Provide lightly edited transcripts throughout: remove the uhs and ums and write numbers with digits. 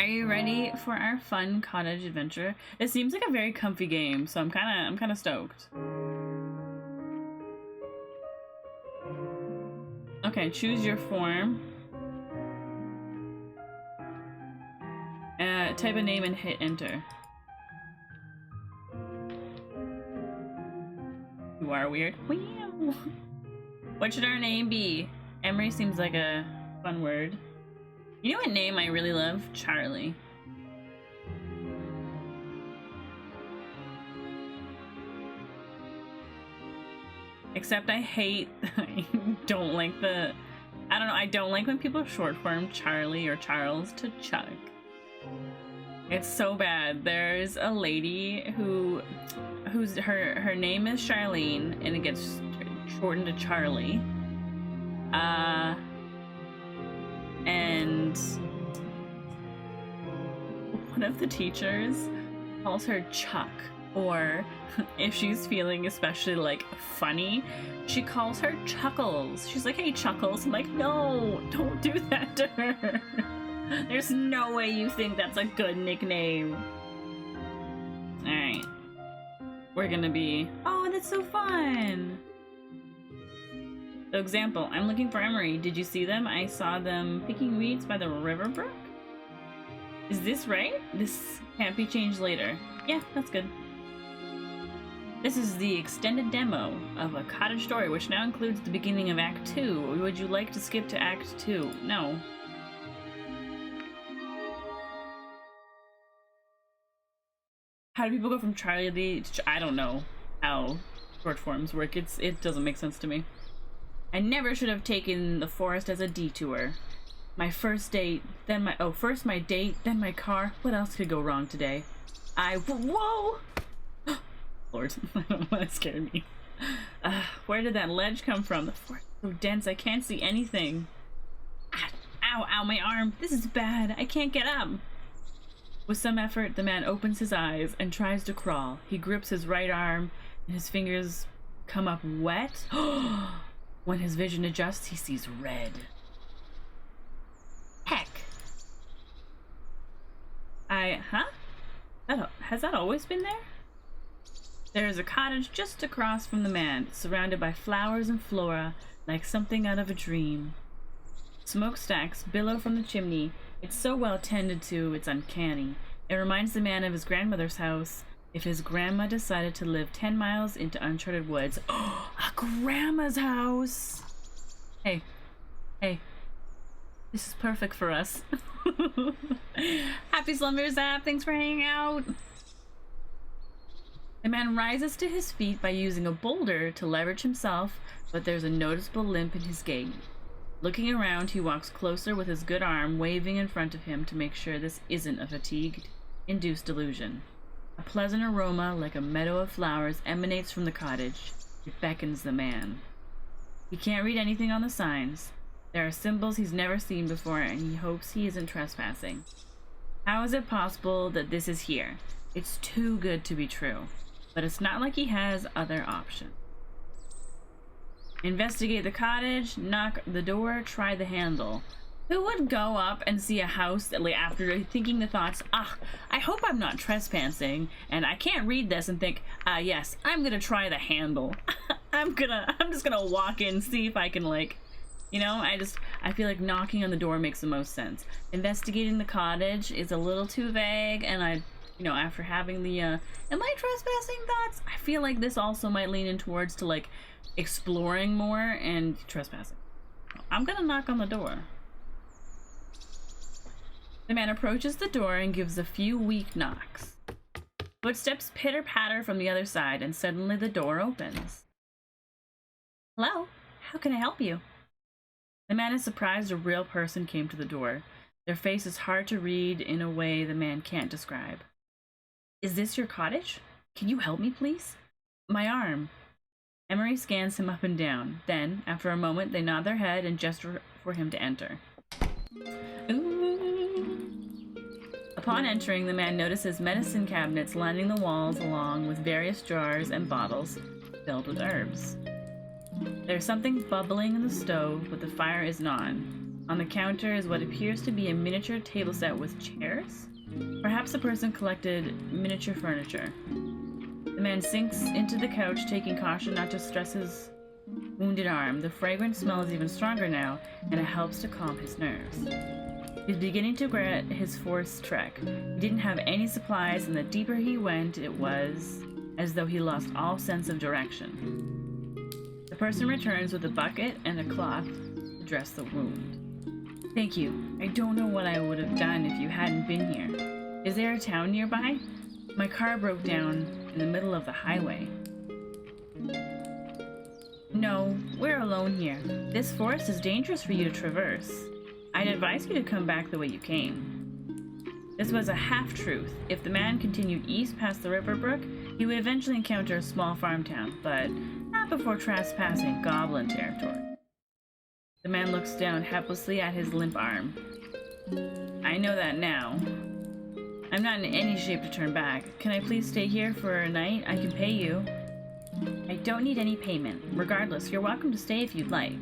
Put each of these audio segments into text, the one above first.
Are you ready for our fun cottage adventure? It seems like a very comfy game, so I'm kind of stoked. Okay, choose your form. Type a name and hit enter. You are weird. Wow. What should our name be? Emery seems like a fun word. You know what name I really love? Charlie. Except I hate, I don't like I don't like when people short form Charlie or Charles to Chuck. It's so bad. There's a lady whose her name is Charlene and it gets shortened to Charlie. And one of the teachers calls her Chuck, or if she's feeling especially like funny, she calls her Chuckles. She's like, "Hey Chuckles." I'm like, no, don't do that to her. There's no way you think that's a good nickname. Alright. We're gonna be... Oh, that's so fun! So example, I'm looking for Emery. Did you see them? I saw them picking weeds by the river brook. Is this right? This can't be changed later. Yeah, that's good. This is the extended demo of a cottage story, which now includes the beginning of Act 2. Would you like to skip to Act 2? No. How do people go from Charlie Lee to... I don't know how short forms work. It doesn't make sense to me. I never should have taken the forest as a detour. My first date, then my... Oh, first my date, then my car. What else could go wrong today? Whoa! Lord, I don't know what scared me. Where did that ledge come from? The forest is so dense, I can't see anything. Ow, my arm. This is bad. I can't get up. With some effort, the man opens his eyes and tries to crawl. He grips his right arm, and his fingers come up wet. When his vision adjusts, he sees red. Heck! Has that always been there? There is a cottage just across from the man, surrounded by flowers and flora, like something out of a dream. Smokestacks billow from the chimney. It's so well tended to, it's uncanny. It reminds the man of his grandmother's house if his grandma decided to live 10 miles into uncharted woods. Oh, a grandma's house! Hey. This is perfect for us. Happy slumbers, Zap. Thanks for hanging out. The man rises to his feet by using a boulder to leverage himself, but there's a noticeable limp in his gait. Looking around, he walks closer with his good arm waving in front of him to make sure this isn't a fatigue-induced illusion. A pleasant aroma, like a meadow of flowers, emanates from the cottage. It beckons the man. He can't read anything on the signs. There are symbols he's never seen before, and he hopes he isn't trespassing. How is it possible that this is here? It's too good to be true. But it's not like he has other options. Investigate the cottage, knock the door, try the handle. Who would go up and see a house that, like, after thinking the thoughts, I hope I'm not trespassing, and I can't read this and think, yes, I'm gonna try the handle. I'm just gonna walk in, see if I can, like, you know, I feel like knocking on the door makes the most sense. Investigating the cottage is a little too vague, and you know, after having the, am I trespassing thoughts? I feel like this also might lean in towards to, like, exploring more and trespassing. I'm gonna knock on the door. The man approaches the door and gives a few weak knocks. Footsteps pitter-patter from the other side, and suddenly the door opens. Hello? How can I help you? The man is surprised a real person came to the door. Their face is hard to read in a way the man can't describe. Is this your cottage? Can you help me, please? My arm. Emery scans him up and down. Then, after a moment, they nod their head and gesture for him to enter. Ooh. Upon entering, the man notices medicine cabinets lining the walls along with various jars and bottles filled with herbs. There's something bubbling in the stove, but the fire isn't on. On the counter is what appears to be a miniature table set with chairs. Perhaps the person collected miniature furniture. The man sinks into the couch, taking caution not to stress his wounded arm. The fragrant smell is even stronger now, and it helps to calm his nerves. He's beginning to regret his forced trek. He didn't have any supplies, and the deeper he went, it was as though he lost all sense of direction. The person returns with a bucket and a cloth to dress the wound. Thank you. I don't know what I would have done if you hadn't been here. Is there a town nearby? My car broke down in the middle of the highway. No, we're alone here. This forest is dangerous for you to traverse. I'd advise you to come back the way you came. This was a half-truth. If the man continued east past the river brook, he would eventually encounter a small farm town, but not before trespassing goblin territory. The man looks down helplessly at his limp arm. I know that now. I'm not in any shape to turn back. Can I please stay here for a night? I can pay you. I don't need any payment. Regardless, you're welcome to stay if you'd like.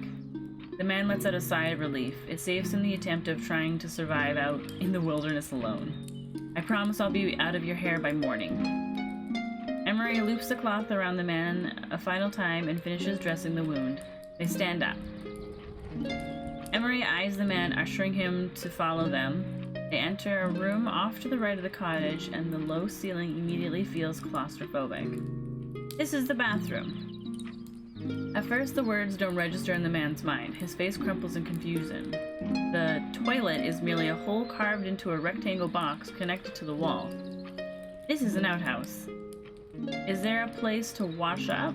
The man lets out a sigh of relief. It saves him the attempt of trying to survive out in the wilderness alone. I promise I'll be out of your hair by morning. Emery loops the cloth around the man a final time and finishes dressing the wound. They stand up. Emery eyes the man, ushering him to follow them. They enter a room off to the right of the cottage, and the low ceiling immediately feels claustrophobic. This is the bathroom. At first, the words don't register in the man's mind. His face crumples in confusion. The toilet is merely a hole carved into a rectangle box connected to the wall. This is an outhouse. Is there a place to wash up?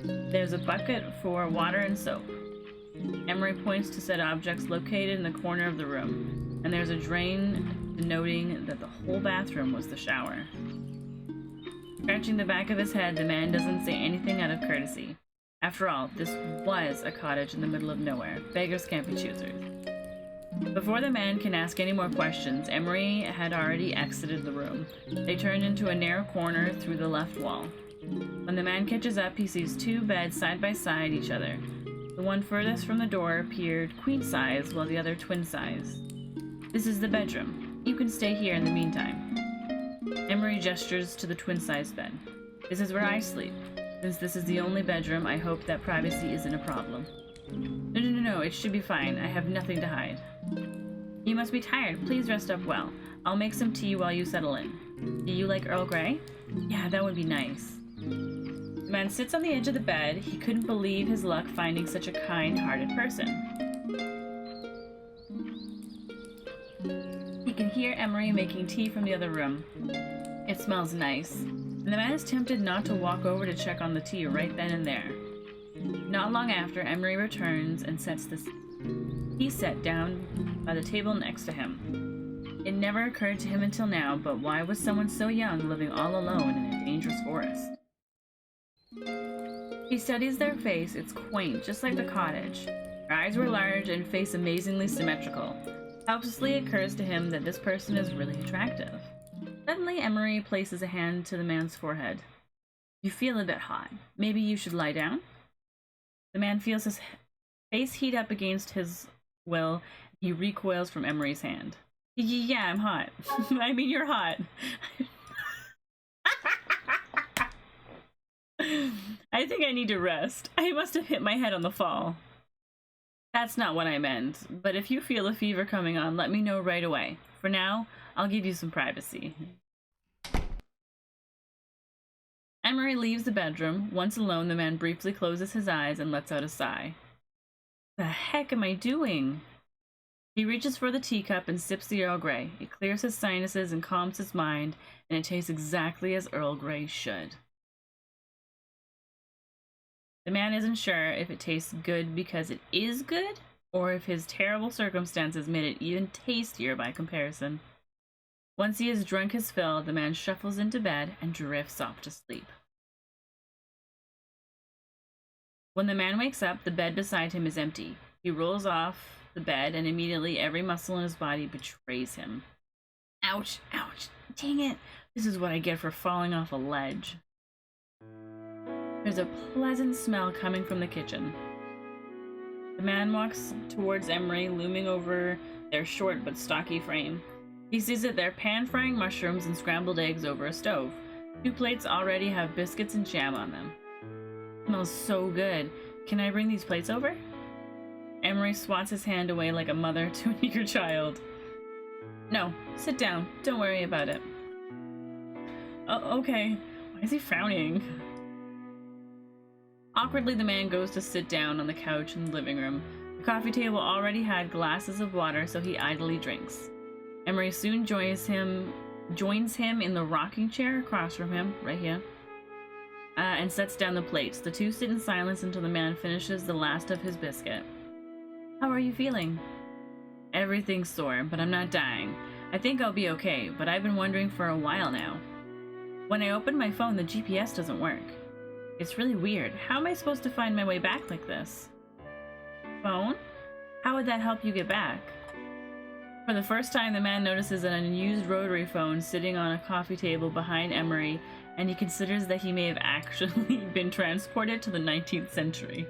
There's a bucket for water and soap. Emery points to said objects located in the corner of the room, and there's a drain denoting that the whole bathroom was the shower. Scratching the back of his head, the man doesn't say anything out of courtesy. After all, this was a cottage in the middle of nowhere. Beggars can't be choosers. Before the man can ask any more questions, Emery had already exited the room. They turned into a narrow corner through the left wall. When the man catches up, he sees two beds side by side each other. The one furthest from the door appeared queen size, while the other twin size. This is the bedroom. You can stay here in the meantime. Emery gestures to the twin-sized bed. This is where I sleep. Since this is the only bedroom, I hope that privacy isn't a problem. No, it should be fine. I have nothing to hide. You must be tired. Please rest up well. I'll make some tea while you settle in. Do you like Earl Grey? Yeah, that would be nice. The man sits on the edge of the bed. He couldn't believe his luck finding such a kind-hearted person. He can hear Emery making tea from the other room. It smells nice, and the man is tempted not to walk over to check on the tea right then and there. Not long after, Emery returns and sets the tea set down by the table next to him. It never occurred to him until now, but why was someone so young living all alone in a dangerous forest? He studies their face. It's quaint, just like the cottage. Their eyes were large and face amazingly symmetrical. Helplessly, it occurs to him that this person is really attractive. Suddenly, Emery places a hand to the man's forehead. You feel a bit hot. Maybe you should lie down? The man feels his face heat up against his will. He recoils from Emery's hand. Yeah, I'm hot. I mean, you're hot. I think I need to rest. I must have hit my head on the fall. That's not what I meant, but if you feel a fever coming on, let me know right away. For now, I'll give you some privacy. Emery leaves the bedroom. Once alone, the man briefly closes his eyes and lets out a sigh. The heck am I doing? He reaches for the teacup and sips the Earl Grey. It clears his sinuses and calms his mind, and it tastes exactly as Earl Grey should. The man isn't sure if it tastes good because it is good, or if his terrible circumstances made it even tastier by comparison. Once he has drunk his fill, the man shuffles into bed and drifts off to sleep. When the man wakes up, the bed beside him is empty. He rolls off the bed, and immediately every muscle in his body betrays him. Ouch, ouch, dang it! This is what I get for falling off a ledge. There's a pleasant smell coming from the kitchen. The man walks towards Emery, looming over their short but stocky frame. He sees that they're pan-frying mushrooms and scrambled eggs over a stove. 2 plates already have biscuits and jam on them. Smells so good. Can I bring these plates over? Emery swats his hand away like a mother to an eager child. No, sit down. Don't worry about it. Oh, okay. Why is he frowning? Awkwardly, the man goes to sit down on the couch in the living room. The coffee table already had glasses of water, so he idly drinks. Emery soon joins him in the rocking chair across from him, right here, and sets down the plates. The two sit in silence until the man finishes the last of his biscuit. How are you feeling? Everything's sore, but I'm not dying. I think I'll be okay, but I've been wondering for a while now. When I open my phone, the GPS doesn't work. It's really weird. How am I supposed to find my way back like this? Phone? How would that help you get back? For the first time, the man notices an unused rotary phone sitting on a coffee table behind Emery, and he considers that he may have actually been transported to the 19th century.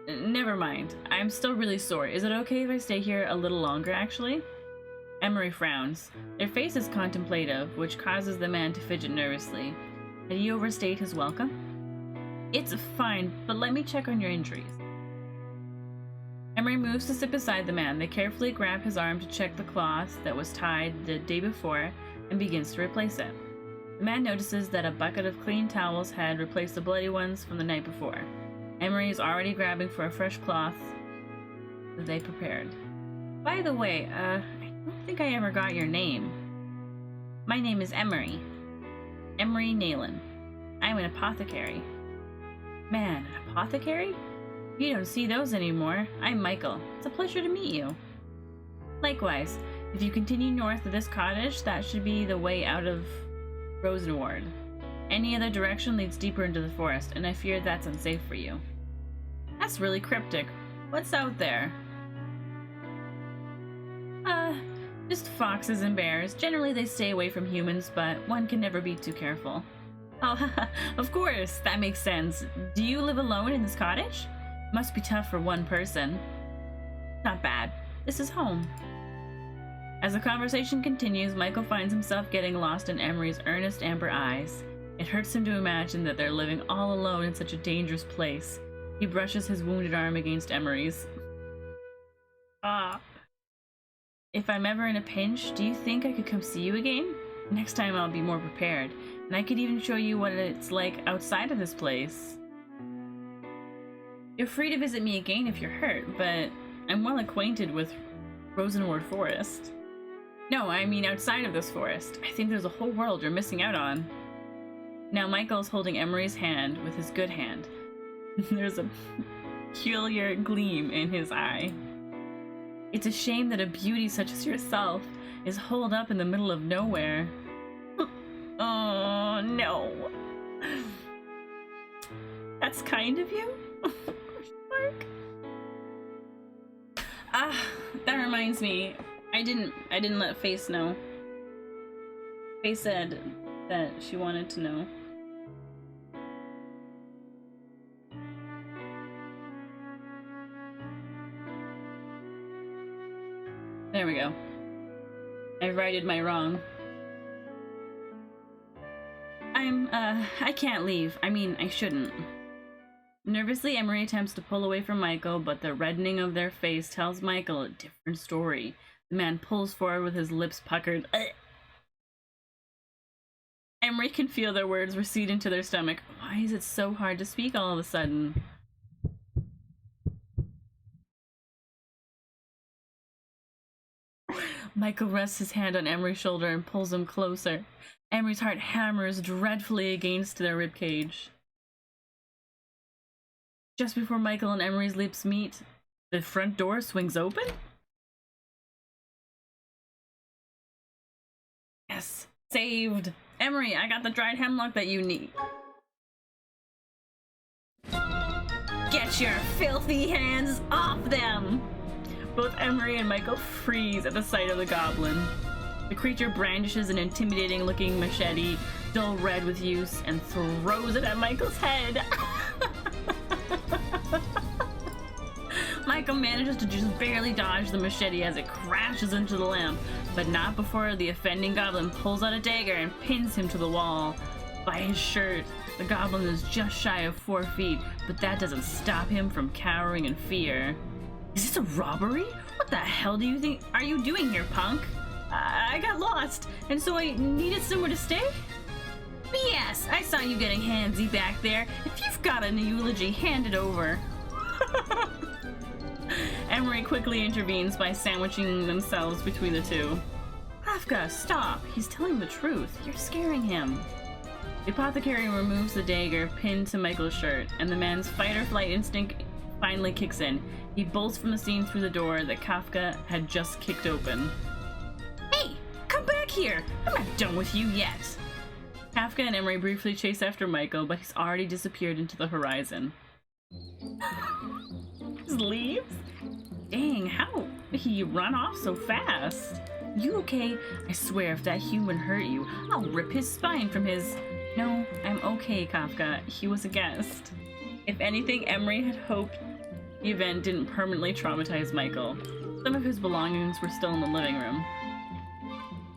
Never mind. I'm still really sore. Is it okay if I stay here a little longer, actually? Emery frowns. Their face is contemplative, which causes the man to fidget nervously. Had he overstayed his welcome? It's fine, but let me check on your injuries. Emery moves to sit beside the man. They carefully grab his arm to check the cloth that was tied the day before and begins to replace it. The man notices that a bucket of clean towels had replaced the bloody ones from the night before. Emery is already grabbing for a fresh cloth that they prepared. By the way, I don't think I ever got your name. My name is Emery. Emery Nayland. I'm an apothecary. Man, an apothecary? You don't see those anymore. I'm Michael. It's a pleasure to meet you. Likewise, if you continue north of this cottage, that should be the way out of Rossenward. Any other direction leads deeper into the forest, and I fear that's unsafe for you. That's really cryptic. What's out there? Just foxes and bears. Generally they stay away from humans, but one can never be too careful. Oh, of course, that makes sense. Do you live alone in this cottage? Must be tough for one person. Not bad. This is home. As the conversation continues, Michael finds himself getting lost in Emery's earnest amber eyes. It hurts him to imagine that they're living all alone in such a dangerous place. He brushes his wounded arm against Emery's. If I'm ever in a pinch, do you think I could come see you again? Next time I'll be more prepared, and I could even show you what it's like outside of this place. You're free to visit me again if you're hurt, but I'm well acquainted with Rossenward Forest. No, I mean outside of this forest. I think there's a whole world you're missing out on. Now Michael's holding Emery's hand with his good hand. There's a peculiar gleam in his eye. It's a shame that a beauty such as yourself is holed up in the middle of nowhere. Oh, no. That's kind of you? That reminds me. I didn't let Face know. Face said that she wanted to know. There we go. I righted my wrong. I can't leave. I mean, I shouldn't. Nervously, Emery attempts to pull away from Michael, but the reddening of their face tells Michael a different story. The man pulls forward with his lips puckered. Emery can feel their words recede into their stomach. Why is it so hard to speak all of a sudden? Michael rests his hand on Emery's shoulder and pulls him closer. Emery's heart hammers dreadfully against their ribcage. Just before Michael and Emery's lips meet, the front door swings open? Yes, saved! Emery, I got the dried hemlock that you need. Get your filthy hands off them! Both Emery and Michael freeze at the sight of the goblin. The creature brandishes an intimidating-looking machete, dull red with use, and throws it at Michael's head. Michael manages to just barely dodge the machete as it crashes into the lamp, but not before the offending goblin pulls out a dagger and pins him to the wall. By his shirt, the goblin is just shy of 4 feet, but that doesn't stop him from cowering in fear. Is this a robbery? What the hell do you think are you doing here, punk? I got lost, and so I needed somewhere to stay? BS! I saw you getting handsy back there. If you've got an eulogy, hand it over. Emery quickly intervenes by sandwiching themselves between the two. Kafka, stop! He's telling the truth. You're scaring him. The apothecary removes the dagger pinned to Michael's shirt, and the man's fight-or-flight instinct finally kicks in. He bolts from the scene through the door that Kafka had just kicked open. Hey! Come back here! I'm not done with you yet! Kafka and Emery briefly chase after Michael, but he's already disappeared into the horizon. Just leaves? Dang, how did he run off so fast? You okay? I swear if that human hurt you, I'll rip his spine from his... No, I'm okay, Kafka. He was a guest. If anything, Emery had hoped the event didn't permanently traumatize Michael. Some of his belongings were still in the living room.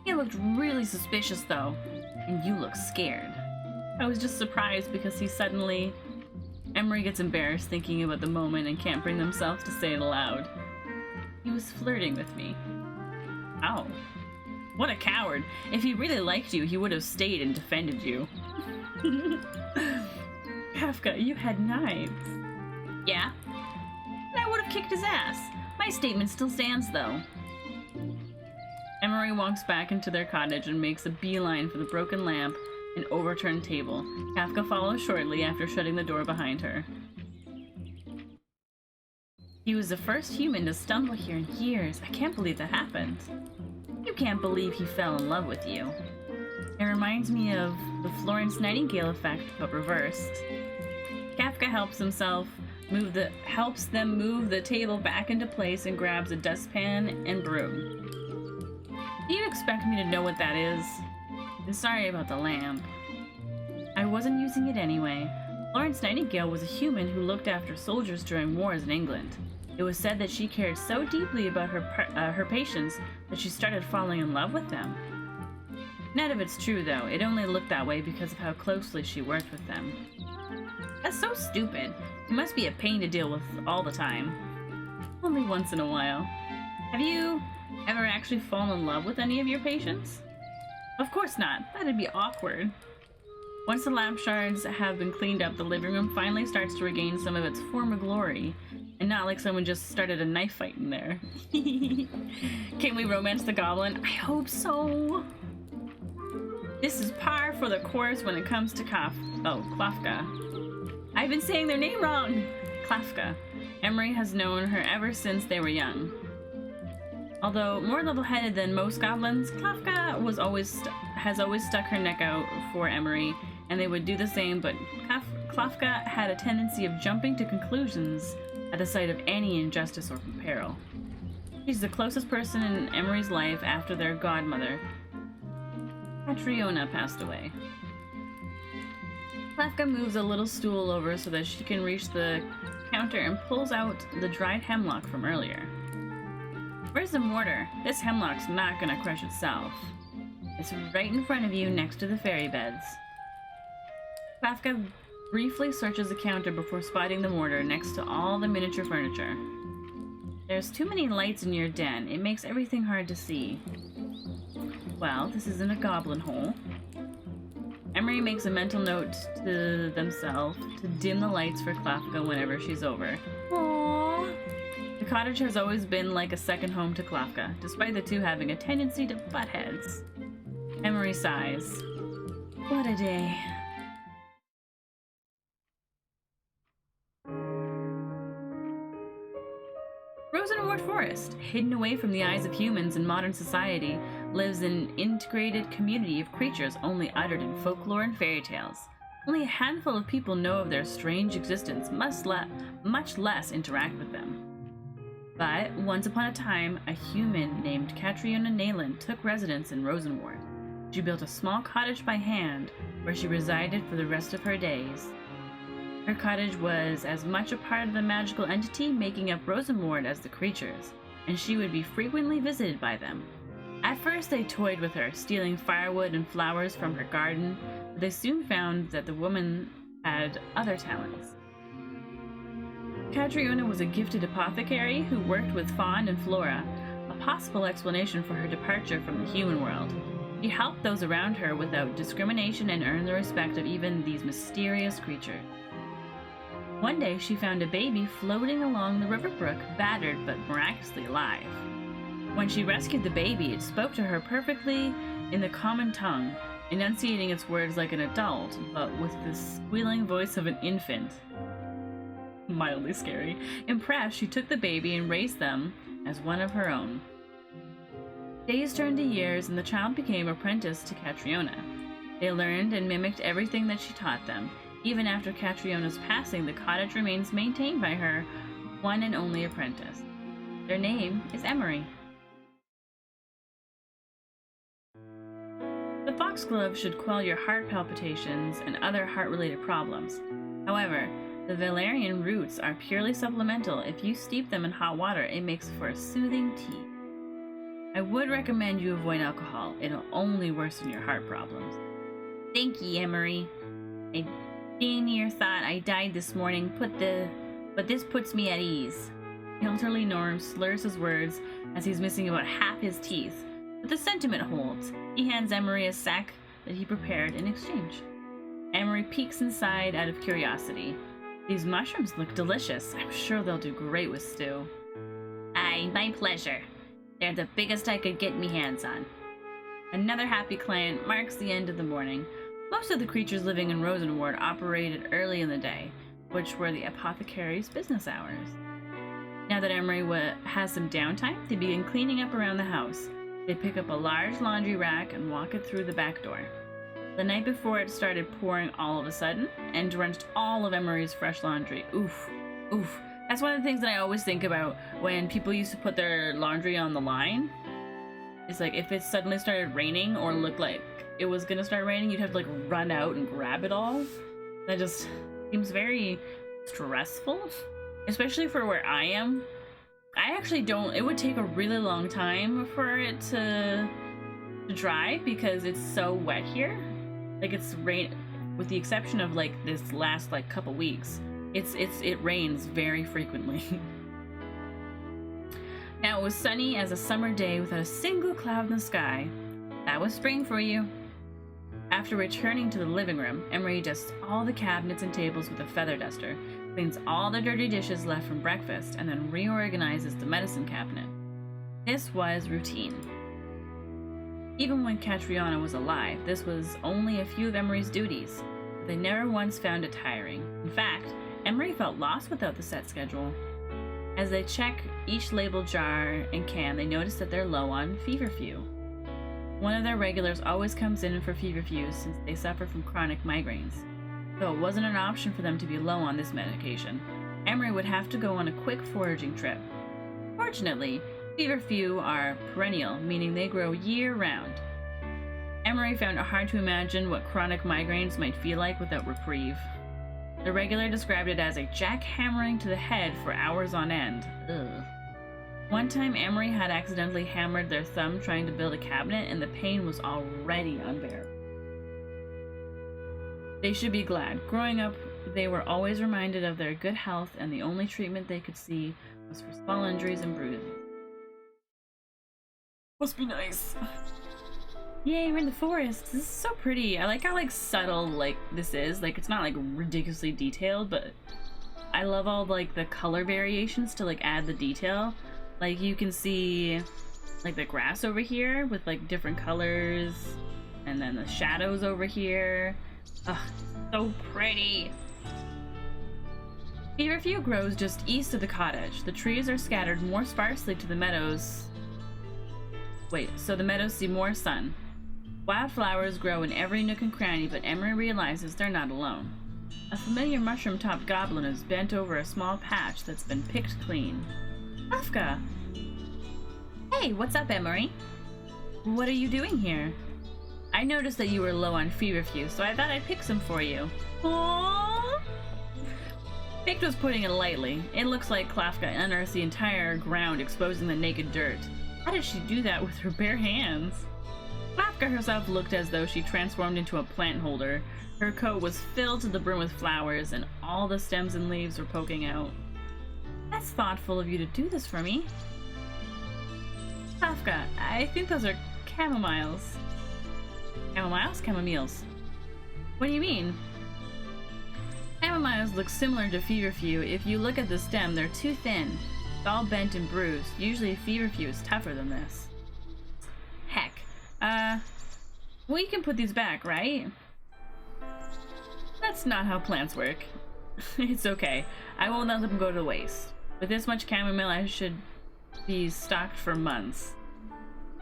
He looked really suspicious, though, and you look scared. I was just surprised because he suddenly... Emery gets embarrassed thinking about the moment and can't bring themselves to say it aloud. He was flirting with me. Oh. What a coward. If he really liked you, he would have stayed and defended you. Kafka, you had knives. Yeah? And I would have kicked his ass. My statement still stands, though. Emery walks back into their cottage and makes a beeline for the broken lamp and overturned table. Kafka follows shortly after shutting the door behind her. He was the first human to stumble here in years. I can't believe that happened. You can't believe he fell in love with you. It reminds me of the Florence Nightingale effect, but reversed. Kafka helps them move the table back into place and grabs a dustpan and broom. Do you expect me to know what that is? I'm sorry about the lamp. I wasn't using it anyway. Florence Nightingale was a human who looked after soldiers during wars in England. It was said that she cared so deeply about her patients that she started falling in love with them. None of it's true, though. It only looked that way because of how closely she worked with them. That's so stupid. It must be a pain to deal with all the time. Only once in a while. Have you ever actually fallen in love with any of your patients? Of course not. That'd be awkward. Once the lamp shards have been cleaned up, the living room finally starts to regain some of its former glory. And not like someone just started a knife fight in there. Can we romance the goblin? I hope so. This is par for the course when it comes to Klafka. I've been saying their name wrong. Klafka. Emery has known her ever since they were young. Although more level-headed than most goblins, Klafka has always stuck her neck out for Emery, and they would do the same, but Klafka had a tendency of jumping to conclusions at the sight of any injustice or peril. She's the closest person in Emery's life after their godmother. Catriona passed away. Klafka moves a little stool over so that she can reach the counter and pulls out the dried hemlock from earlier. Where's the mortar? This hemlock's not gonna crush itself. It's right in front of you next to the fairy beds. Klafka briefly searches the counter before spotting the mortar next to all the miniature furniture. There's too many lights in your den. It makes everything hard to see. Well, this isn't a goblin hole. Emery makes a mental note to themselves to dim the lights for Klafka whenever she's over. Aww. The cottage has always been like a second home to Klafka, despite the two having a tendency to butt heads. Emery sighs. What a day. Rossenward Forest, hidden away from the eyes of humans in modern society, lives an integrated community of creatures only uttered in folklore and fairy tales. Only a handful of people know of their strange existence, much less interact with them. But once upon a time, a human named Catriona Nayland took residence in Rossenward. She built a small cottage by hand, where she resided for the rest of her days. Her cottage was as much a part of the magical entity making up Rossenward as the creatures, and she would be frequently visited by them. At first they toyed with her, stealing firewood and flowers from her garden, but they soon found that the woman had other talents. Catriona was a gifted apothecary who worked with fauna and flora, a possible explanation for her departure from the human world. She helped those around her without discrimination and earned the respect of even these mysterious creatures. One day she found a baby floating along the river brook, battered but miraculously alive. When she rescued the baby, it spoke to her perfectly in the common tongue, enunciating its words like an adult, but with the squealing voice of an infant. Mildly scary. Impressed, she took the baby and raised them as one of her own. Days turned to years, and the child became apprenticed to Catriona. They learned and mimicked everything that she taught them. Even after Catriona's passing, the cottage remains maintained by her one and only apprentice. Their name is Emery. The foxglove should quell your heart palpitations and other heart-related problems. However, the valerian roots are purely supplemental. If you steep them in hot water, it makes for a soothing tea. I would recommend you avoid alcohol. It'll only worsen your heart problems. Thank ye, Emery. I near thought I died this morning, but this puts me at ease. The elderly Norm slurs his words as he's missing about half his teeth, but the sentiment holds. He hands Emery a sack that he prepared in exchange. Emery peeks inside out of curiosity. These mushrooms look delicious. I'm sure they'll do great with stew. Aye, my pleasure. They're the biggest I could get me hands on. Another happy client marks the end of the morning. Most of the creatures living in Rossenward operated early in the day, which were the apothecary's business hours. Now that Emery has some downtime, they begin cleaning up around the house. They pick up a large laundry rack and walk it through the back door. The night before, it started pouring all of a sudden and drenched all of Emery's fresh laundry. Oof, oof. That's one of the things that I always think about when people used to put their laundry on the line. It's like if it suddenly started raining or looked like it was gonna start raining, you'd have to like run out and grab it all. That just seems very stressful, especially for where I am. I actually don't, it would take a really long time for it to dry because it's so wet here. Like it's rain, with the exception of like this last like couple weeks, it rains very frequently. Now it was sunny as a summer day without a single cloud in the sky. That was spring for you. After returning to the living room, Emery dusts all the cabinets and tables with a feather duster, cleans all the dirty dishes left from breakfast, and then reorganizes the medicine cabinet. This was routine. Even when Catriona was alive, this was only a few of Emery's duties. They never once found it tiring. In fact, Emery felt lost without the set schedule. As they check each labeled jar and can, they notice that they're low on feverfew. One of their regulars always comes in for feverfew since they suffer from chronic migraines. Though it wasn't an option for them to be low on this medication, Emery would have to go on a quick foraging trip. Fortunately, feverfew are perennial, meaning they grow year-round. Emery found it hard to imagine what chronic migraines might feel like without reprieve. The regular described it as a jackhammering to the head for hours on end. Ugh. One time, Emery had accidentally hammered their thumb trying to build a cabinet, and the pain was already unbearable. They should be glad. Growing up, they were always reminded of their good health, and the only treatment they could see was for small injuries and bruises. Must be nice. Yay, we're in the forest. This is so pretty. I like how like subtle like this is. Like it's not like ridiculously detailed, but I love all like the color variations to like add the detail. Like you can see like the grass over here with like different colors, and then the shadows over here. Ugh, so pretty. Feverfew grows just east of the cottage. The trees are scattered more sparsely to the meadows. So the meadows see more sun. Wildflowers grow in every nook and cranny, but Emery realizes they're not alone. A familiar mushroom-topped goblin is bent over a small patch that's been picked clean. Afka! Hey, what's up, Emery? What are you doing here? I noticed that you were low on feverfew, so I thought I'd pick some for you. Aww! Picked was putting it lightly. It looks like Klafka unearthed the entire ground, exposing the naked dirt. How did she do that with her bare hands? Klafka herself looked as though she transformed into a plant holder. Her coat was filled to the brim with flowers, and all the stems and leaves were poking out. That's thoughtful of you to do this for me. Klafka, I think those are chamomiles. Chamomiles? Chamomiles. What do you mean? Chamomiles look similar to feverfew. If you look at the stem, they're too thin. It's all bent and bruised. Usually feverfew is tougher than this. Heck. We can put these back, right? That's not how plants work. It's okay. I won't let them go to waste. With this much chamomile, I should be stocked for months.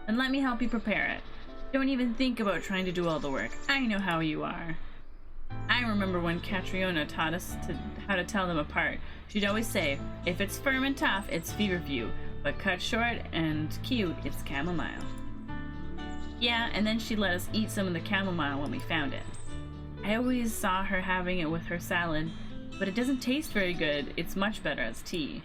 And let me help you prepare it. Don't even think about trying to do all the work. I know how you are. I remember when Catriona taught us how to tell them apart. She'd always say, if it's firm and tough, it's feverfew, but cut short and cute, it's chamomile. Yeah, and then she let us eat some of the chamomile when we found it. I always saw her having it with her salad, but it doesn't taste very good. It's much better as tea.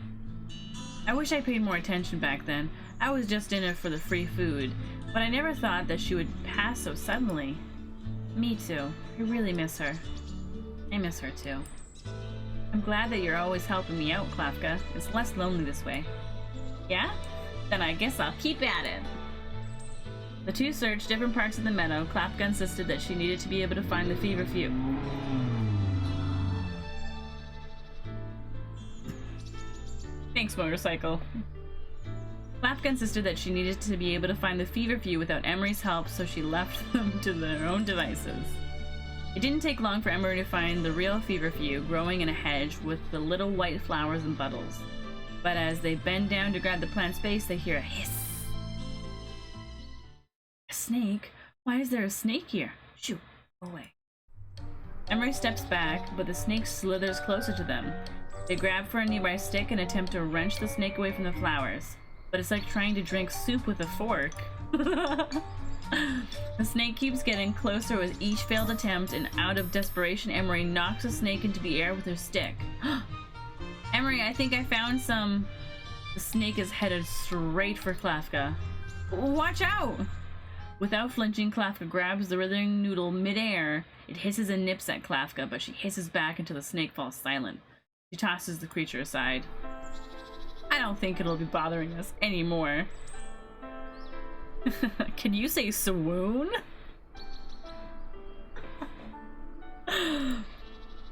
I wish I paid more attention back then. I was just in it for the free food, but I never thought that she would pass so suddenly. Me too. I really miss her. I miss her too. I'm glad that you're always helping me out, Klafka. It's less lonely this way. Yeah? Then I guess I'll keep at it. The two searched different parts of the meadow. Klafka insisted that she needed to be able to find the feverfew. Thanks, motorcycle. Klafka insisted that she needed to be able to find the feverfew without Emery's help, so she left them to their own devices. It didn't take long for Emery to find the real feverfew growing in a hedge with the little white flowers and buttons. But as they bend down to grab the plant's base, they hear a hiss. A snake? Why is there a snake here? Shoo, go away. Emery steps back, but the snake slithers closer to them. They grab for a nearby stick and attempt to wrench the snake away from the flowers. But it's like trying to drink soup with a fork. The snake keeps getting closer with each failed attempt, and out of desperation, Emery knocks the snake into the air with her stick. Emery, I think I found some. The snake is headed straight for Klafka. Watch out! Without flinching, Klafka grabs the writhing noodle midair. It hisses and nips at Klafka, but she hisses back until the snake falls silent. She tosses the creature aside. I don't think it'll be bothering us anymore. Can you say swoon?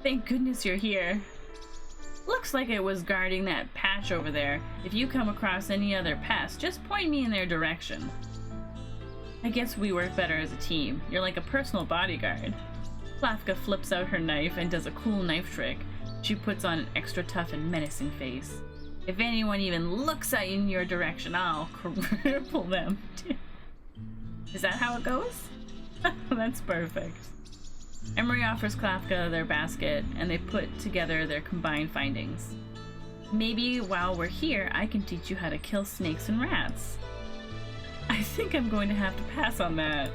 Thank goodness you're here. Looks like it was guarding that patch over there. If you come across any other pests, just point me in their direction. I guess we work better as a team. You're like a personal bodyguard. Klafka flips out her knife and does a cool knife trick. She puts on an extra tough and menacing face. If anyone even looks at you in your direction, I'll cripple them. Is that how it goes? That's perfect. Emery offers Klafka their basket, and they put together their combined findings. Maybe while we're here, I can teach you how to kill snakes and rats. I think I'm going to have to pass on that.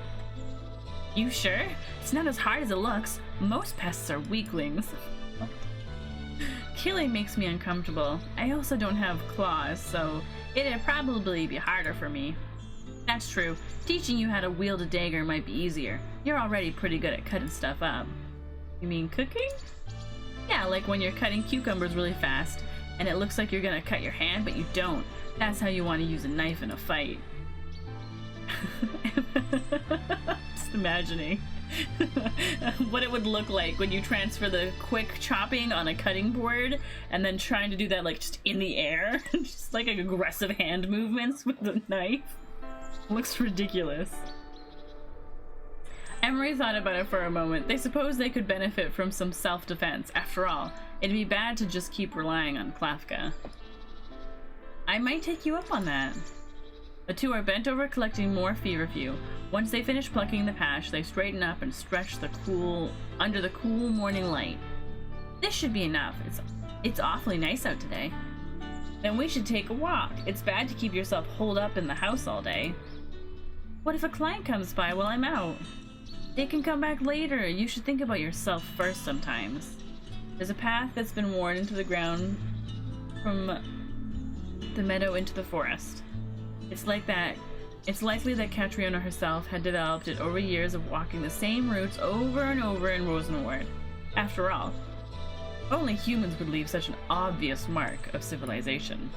You sure? It's not as hard as it looks. Most pests are weaklings. Killing makes me uncomfortable. I also don't have claws, so it'd probably be harder for me. That's true. Teaching you how to wield a dagger might be easier. You're already pretty good at cutting stuff up. You mean cooking? Yeah, like when you're cutting cucumbers really fast, and it looks like you're gonna cut your hand, but you don't. That's how you want to use a knife in a fight. Just imagining what it would look like when you transfer the quick chopping on a cutting board and then trying to do that like just in the air. Just like aggressive hand movements with the knife. Looks ridiculous. Emery thought about it for a moment. They suppose they could benefit from some self-defense. After all, it'd be bad to just keep relying on Klafka. I might take you up on that. The two are bent over collecting more feverfew. Once they finish plucking the patch, they straighten up and stretch under the cool morning light. This should be enough. It's awfully nice out today. Then we should take a walk. It's bad to keep yourself holed up in the house all day. What if a client comes by while I'm out? They can come back later. You should think about yourself first sometimes. There's a path that's been worn into the ground from the meadow into the forest. It's likely that Catriona herself had developed it over years of walking the same routes over and over in Rossenward. After all, only humans would leave such an obvious mark of civilization.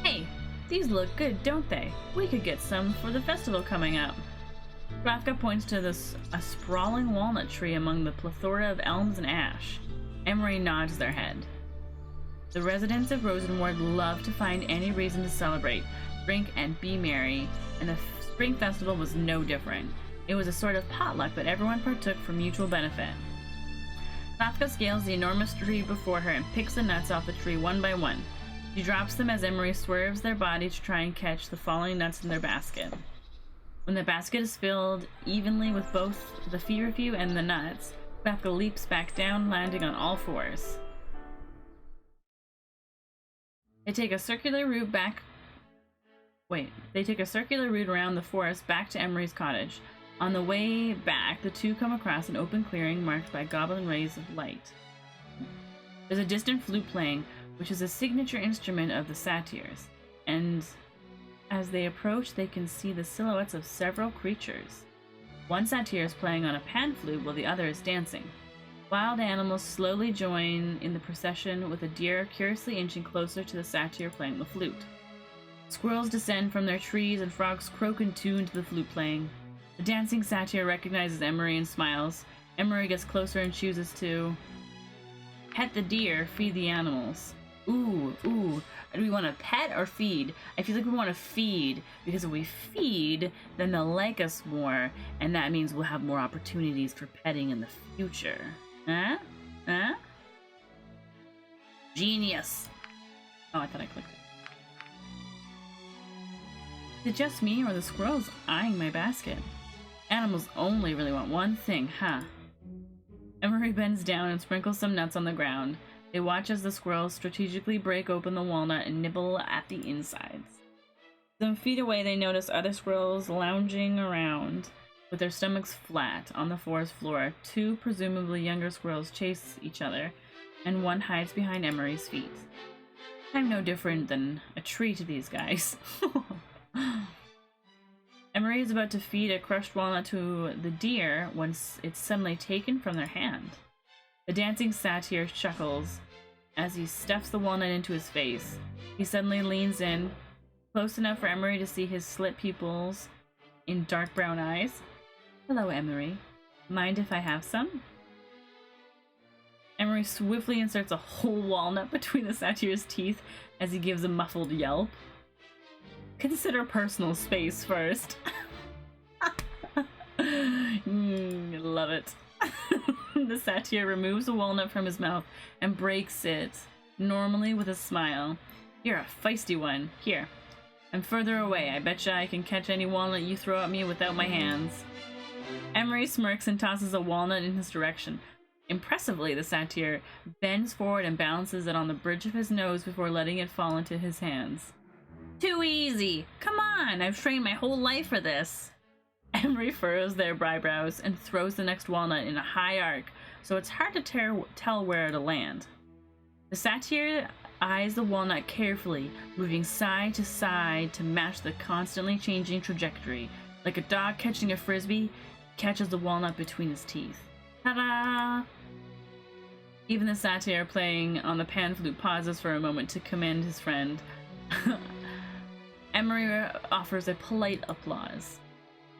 Hey, these look good, don't they? We could get some for the festival coming up. Ravka points to a sprawling walnut tree among the plethora of elms and ash. Emery nods their head. The residents of Rossenward love to find any reason to celebrate, drink, and be merry, and the spring festival was no different. It was a sort of potluck that everyone partook for mutual benefit. Ravka scales the enormous tree before her and picks the nuts off the tree one by one. She drops them as Emery swerves their body to try and catch the falling nuts in their basket. When the basket is filled evenly with both the feverfew and the nuts, Ravka leaps back down, landing on all fours. They take a circular route around the forest back to Emery's cottage. On the way back, the two come across an open clearing marked by goblin rays of light. There's a distant flute playing, which is a signature instrument of the satyrs, and as they approach, they can see the silhouettes of several creatures. One satyr is playing on a pan flute while the other is dancing. Wild animals slowly join in the procession, with a deer curiously inching closer to the satyr playing the flute. Squirrels descend from their trees and frogs croak in tune to the flute playing. The dancing satyr recognizes Emery and smiles. Emery gets closer and chooses to pet the deer, feed the animals. Ooh. Do we want to pet or feed? I feel like we want to feed, because if we feed, then they'll like us more, and that means we'll have more opportunities for petting in the future. Huh? Genius. Oh, I thought I clicked it. Is it just me, or the squirrels eyeing my basket? Animals only really want one thing, huh? Emery bends down and sprinkles some nuts on the ground. They watch as the squirrels strategically break open the walnut and nibble at the insides. Some feet away, they notice other squirrels lounging around with their stomachs flat on the forest floor. Two presumably younger squirrels chase each other, and one hides behind Emery's feet. I'm no different than a tree to these guys. Emery is about to feed a crushed walnut to the deer when it's suddenly taken from their hand. The dancing satyr chuckles as he stuffs the walnut into his face. He suddenly leans in, close enough for Emery to see his slit pupils in dark brown eyes. Hello, Emery. Mind if I have some? Emery swiftly inserts a whole walnut between the satyr's teeth as he gives a muffled yelp. Consider personal space first. Love it. The satyr removes a walnut from his mouth and breaks it, normally with a smile. You're a feisty one. Here. I'm further away. I betcha I can catch any walnut you throw at me without my hands. Emery smirks and tosses a walnut in his direction. Impressively, the satyr bends forward and balances it on the bridge of his nose before letting it fall into his hands. Too easy! Come on! I've trained my whole life for this! Emery furrows their eyebrows and throws the next walnut in a high arc, so it's hard to tell where to land. The satyr eyes the walnut carefully, moving side to match the constantly changing trajectory. Like a dog catching a frisbee, he catches the walnut between his teeth. Ta-da! Even the satyr playing on the pan flute pauses for a moment to commend his friend. Emery offers a polite applause.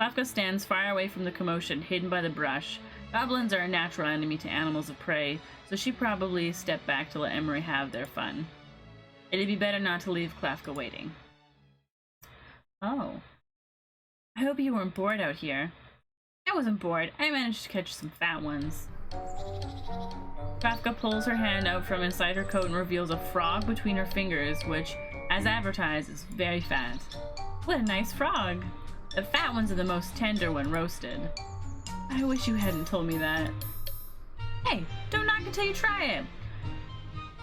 Ravka stands far away from the commotion, hidden by the brush. Goblins are a natural enemy to animals of prey, so she probably stepped back to let Emery have their fun. It'd be better not to leave Klafka waiting. Oh. I hope you weren't bored out here. I wasn't bored. I managed to catch some fat ones. Klafka pulls her hand out from inside her coat and reveals a frog between her fingers, which, as advertised, is very fat. What a nice frog! The fat ones are the most tender when roasted. I wish you hadn't told me that. Hey, don't knock until you try it!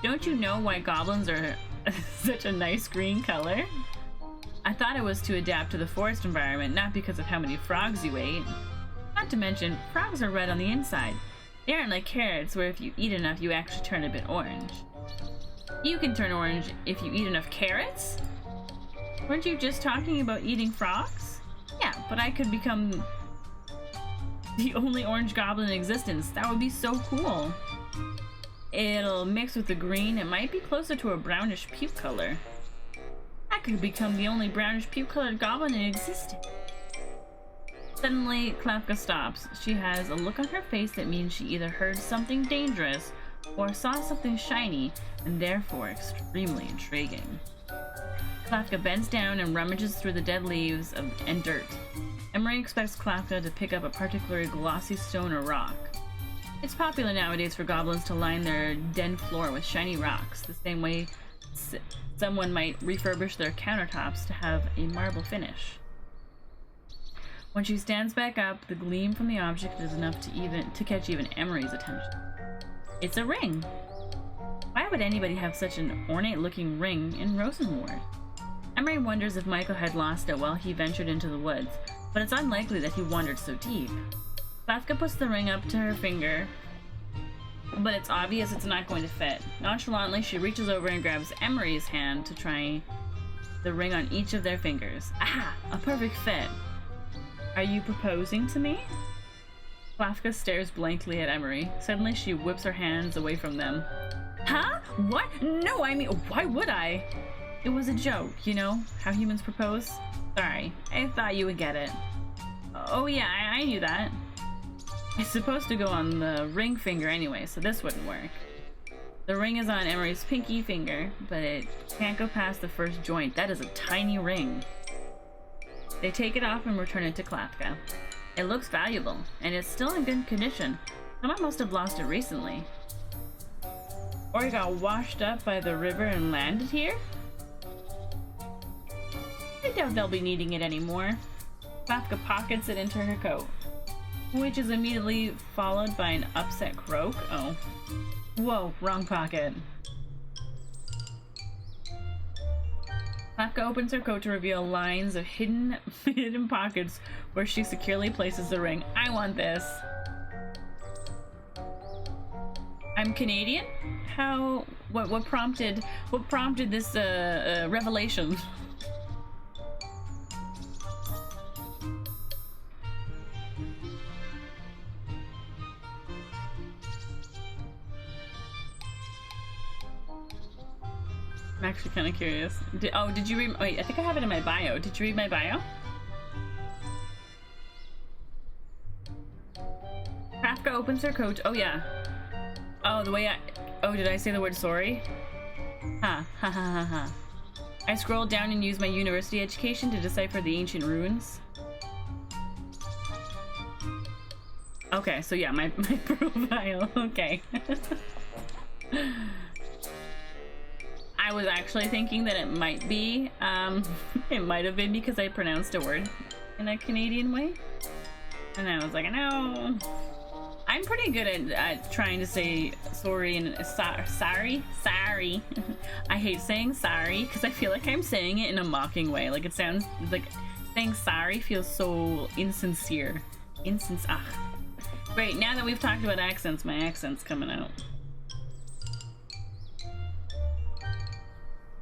Don't you know why goblins are such a nice green color? I thought it was to adapt to the forest environment, not because of how many frogs you ate. Not to mention, frogs are red on the inside. They aren't like carrots, where if you eat enough, you actually turn a bit orange. You can turn orange if you eat enough carrots? Weren't you just talking about eating frogs? Yeah, but I could become the only orange goblin in existence. That would be so cool. It'll mix with the green. It might be closer to a brownish puke color. I could become the only brownish puke-colored goblin in existence. Suddenly, Klafka stops. She has a look on her face that means she either heard something dangerous or saw something shiny, and therefore extremely intriguing. Klafka bends down and rummages through the dead leaves and dirt. Emery expects Klafka to pick up a particularly glossy stone or rock. It's popular nowadays for goblins to line their den floor with shiny rocks, the same way someone might refurbish their countertops to have a marble finish. When she stands back up, the gleam from the object is enough to catch even Emery's attention. It's a ring! Why would anybody have such an ornate-looking ring in Rossenward? Emery wonders if Michael had lost it while he ventured into the woods, but it's unlikely that he wandered so deep. Klafka puts the ring up to her finger, but it's obvious it's not going to fit. Nonchalantly, she reaches over and grabs Emery's hand to try the ring on each of their fingers. Aha! A perfect fit! Are you proposing to me? Klafka stares blankly at Emery. Suddenly, she whips her hands away from them. Huh? What? No, I mean, why would I? It was a joke, you know, how humans propose? Sorry, I thought you would get it. Oh yeah, I knew that. It's supposed to go on the ring finger anyway, so this wouldn't work. The ring is on Emery's pinky finger, but it can't go past the first joint. That is a tiny ring. They take it off and return it to Klafka. It looks valuable, and it's still in good condition. Someone must have lost it recently. Or it got washed up by the river and landed here? I doubt they'll be needing it anymore. Klafka pockets it into her coat, which is immediately followed by an upset croak. Oh. Whoa, wrong pocket. Klafka opens her coat to reveal lines of hidden pockets where she securely places the ring. I want this. I'm Canadian? How? What prompted this revelation? I'm actually kind of curious. Did you read? Wait, I think I have it in my bio. Did you read my bio? Klafka opens her coat. Oh yeah. Oh, did I say the word sorry? Ha ha ha ha ha. I scrolled down and used my university education to decipher the ancient runes. Okay, so yeah, my profile. Okay. I was actually thinking that it might be, it might have been because I pronounced a word in a Canadian way. And I was like, no. I'm pretty good at trying to say sorry and sorry. I hate saying sorry because I feel like I'm saying it in a mocking way. Like it sounds like saying sorry feels so insincere. Great, now that we've talked about accents, my accent's coming out.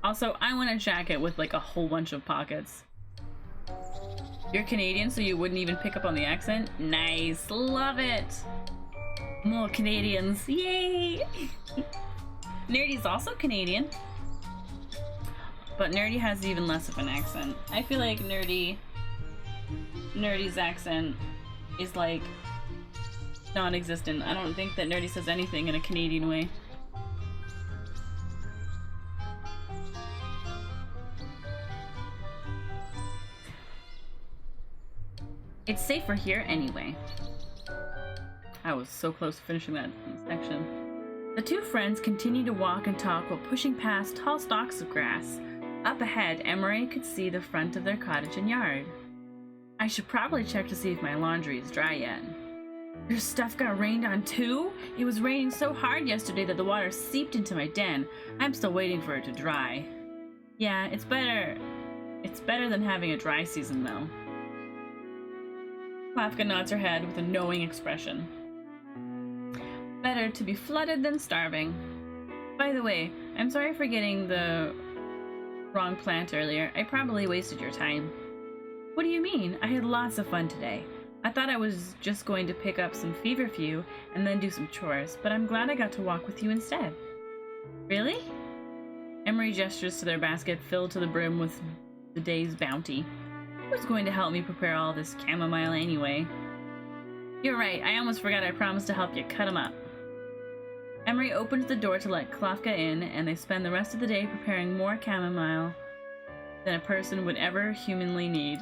Also, I want a jacket with like a whole bunch of pockets. You're Canadian, so you wouldn't even pick up on the accent? Nice, love it! More Canadians, yay! Nerdy's also Canadian. But Nerdy has even less of an accent. I feel like Nerdy's accent is like non-existent. I don't think that Nerdy says anything in a Canadian way. It's safer here anyway. I was so close to finishing that section. The two friends continue to walk and talk while pushing past tall stalks of grass. Up ahead, Emery could see the front of their cottage and yard. I should probably check to see if my laundry is dry yet. Your stuff got rained on too? It was raining so hard yesterday that the water seeped into my den. I'm still waiting for it to dry. Yeah, it's better than having a dry season though. Klafka nods her head with a knowing expression. Better to be flooded than starving. By the way, I'm sorry for getting the wrong plant earlier. I probably wasted your time. What do you mean? I had lots of fun today. I thought I was just going to pick up some feverfew and then do some chores, but I'm glad I got to walk with you instead. Really? Emery gestures to their basket filled to the brim with the day's bounty. Who's going to help me prepare all this chamomile anyway? You're right, I almost forgot I promised to help you cut them up. Emery opens the door to let Klafka in, and they spend the rest of the day preparing more chamomile than a person would ever humanly need.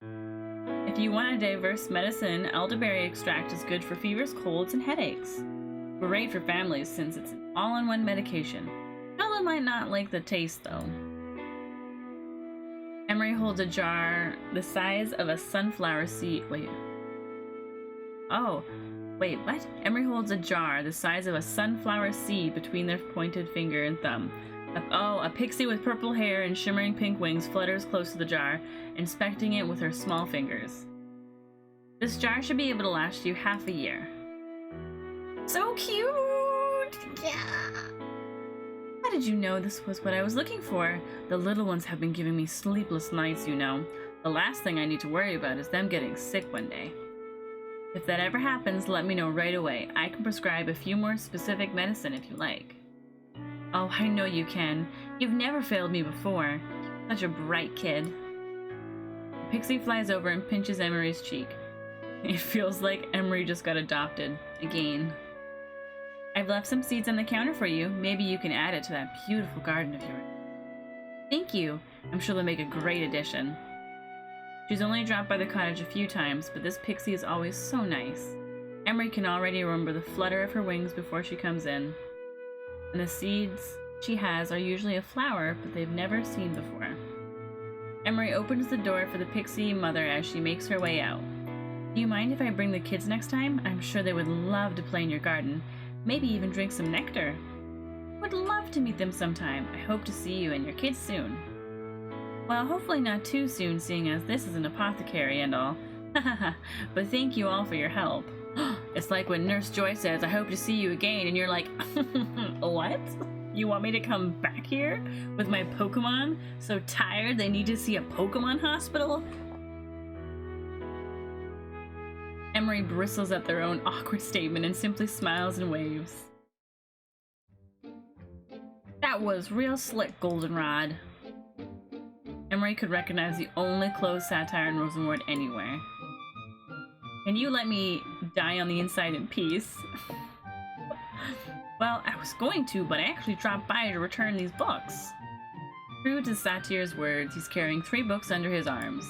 If you want a diverse medicine, elderberry extract is good for fevers, colds, and headaches. Great for families since it's an all-in-one medication. Helen might not like the taste, though. Emery holds a jar the size of a sunflower seed. Wait, what? Emery holds a jar the size of a sunflower seed between their pointed finger and thumb. A pixie with purple hair and shimmering pink wings flutters close to the jar, inspecting it with her small fingers. This jar should be able to last you half a year. So cute! Yeah! How did you know this was what I was looking for? The little ones have been giving me sleepless nights, you know. The last thing I need to worry about is them getting sick one day. If that ever happens, let me know right away. I can prescribe a few more specific medicine if you like. Oh, I know you can. You've never failed me before. Such a bright kid. The pixie flies over and pinches Emery's cheek. It feels like Emery just got adopted. Again. I've left some seeds on the counter for you. Maybe you can add it to that beautiful garden of yours. Thank you. I'm sure they'll make a great addition. She's only dropped by the cottage a few times, but this pixie is always so nice. Emery can already remember the flutter of her wings before she comes in. And the seeds she has are usually a flower, but they've never seen before. Emery opens the door for the pixie mother as she makes her way out. Do you mind if I bring the kids next time? I'm sure they would love to play in your garden. Maybe even drink some nectar. Would love to meet them sometime. I hope to see you and your kids soon. Well, hopefully not too soon, seeing as this is an apothecary and all. But thank you all for your help. It's like when Nurse Joy says, I hope to see you again, and you're like, what? You want me to come back here with my Pokemon? So tired they need to see a Pokemon hospital? Emery bristles at their own awkward statement and simply smiles and waves. That was real slick, Goldenrod. Emery could recognize the only closed satire in Rossenward anywhere. Can you let me die on the inside in peace? Well, I was going to, but I actually dropped by to return these books. True to Satyr's words, he's carrying 3 books under his arms.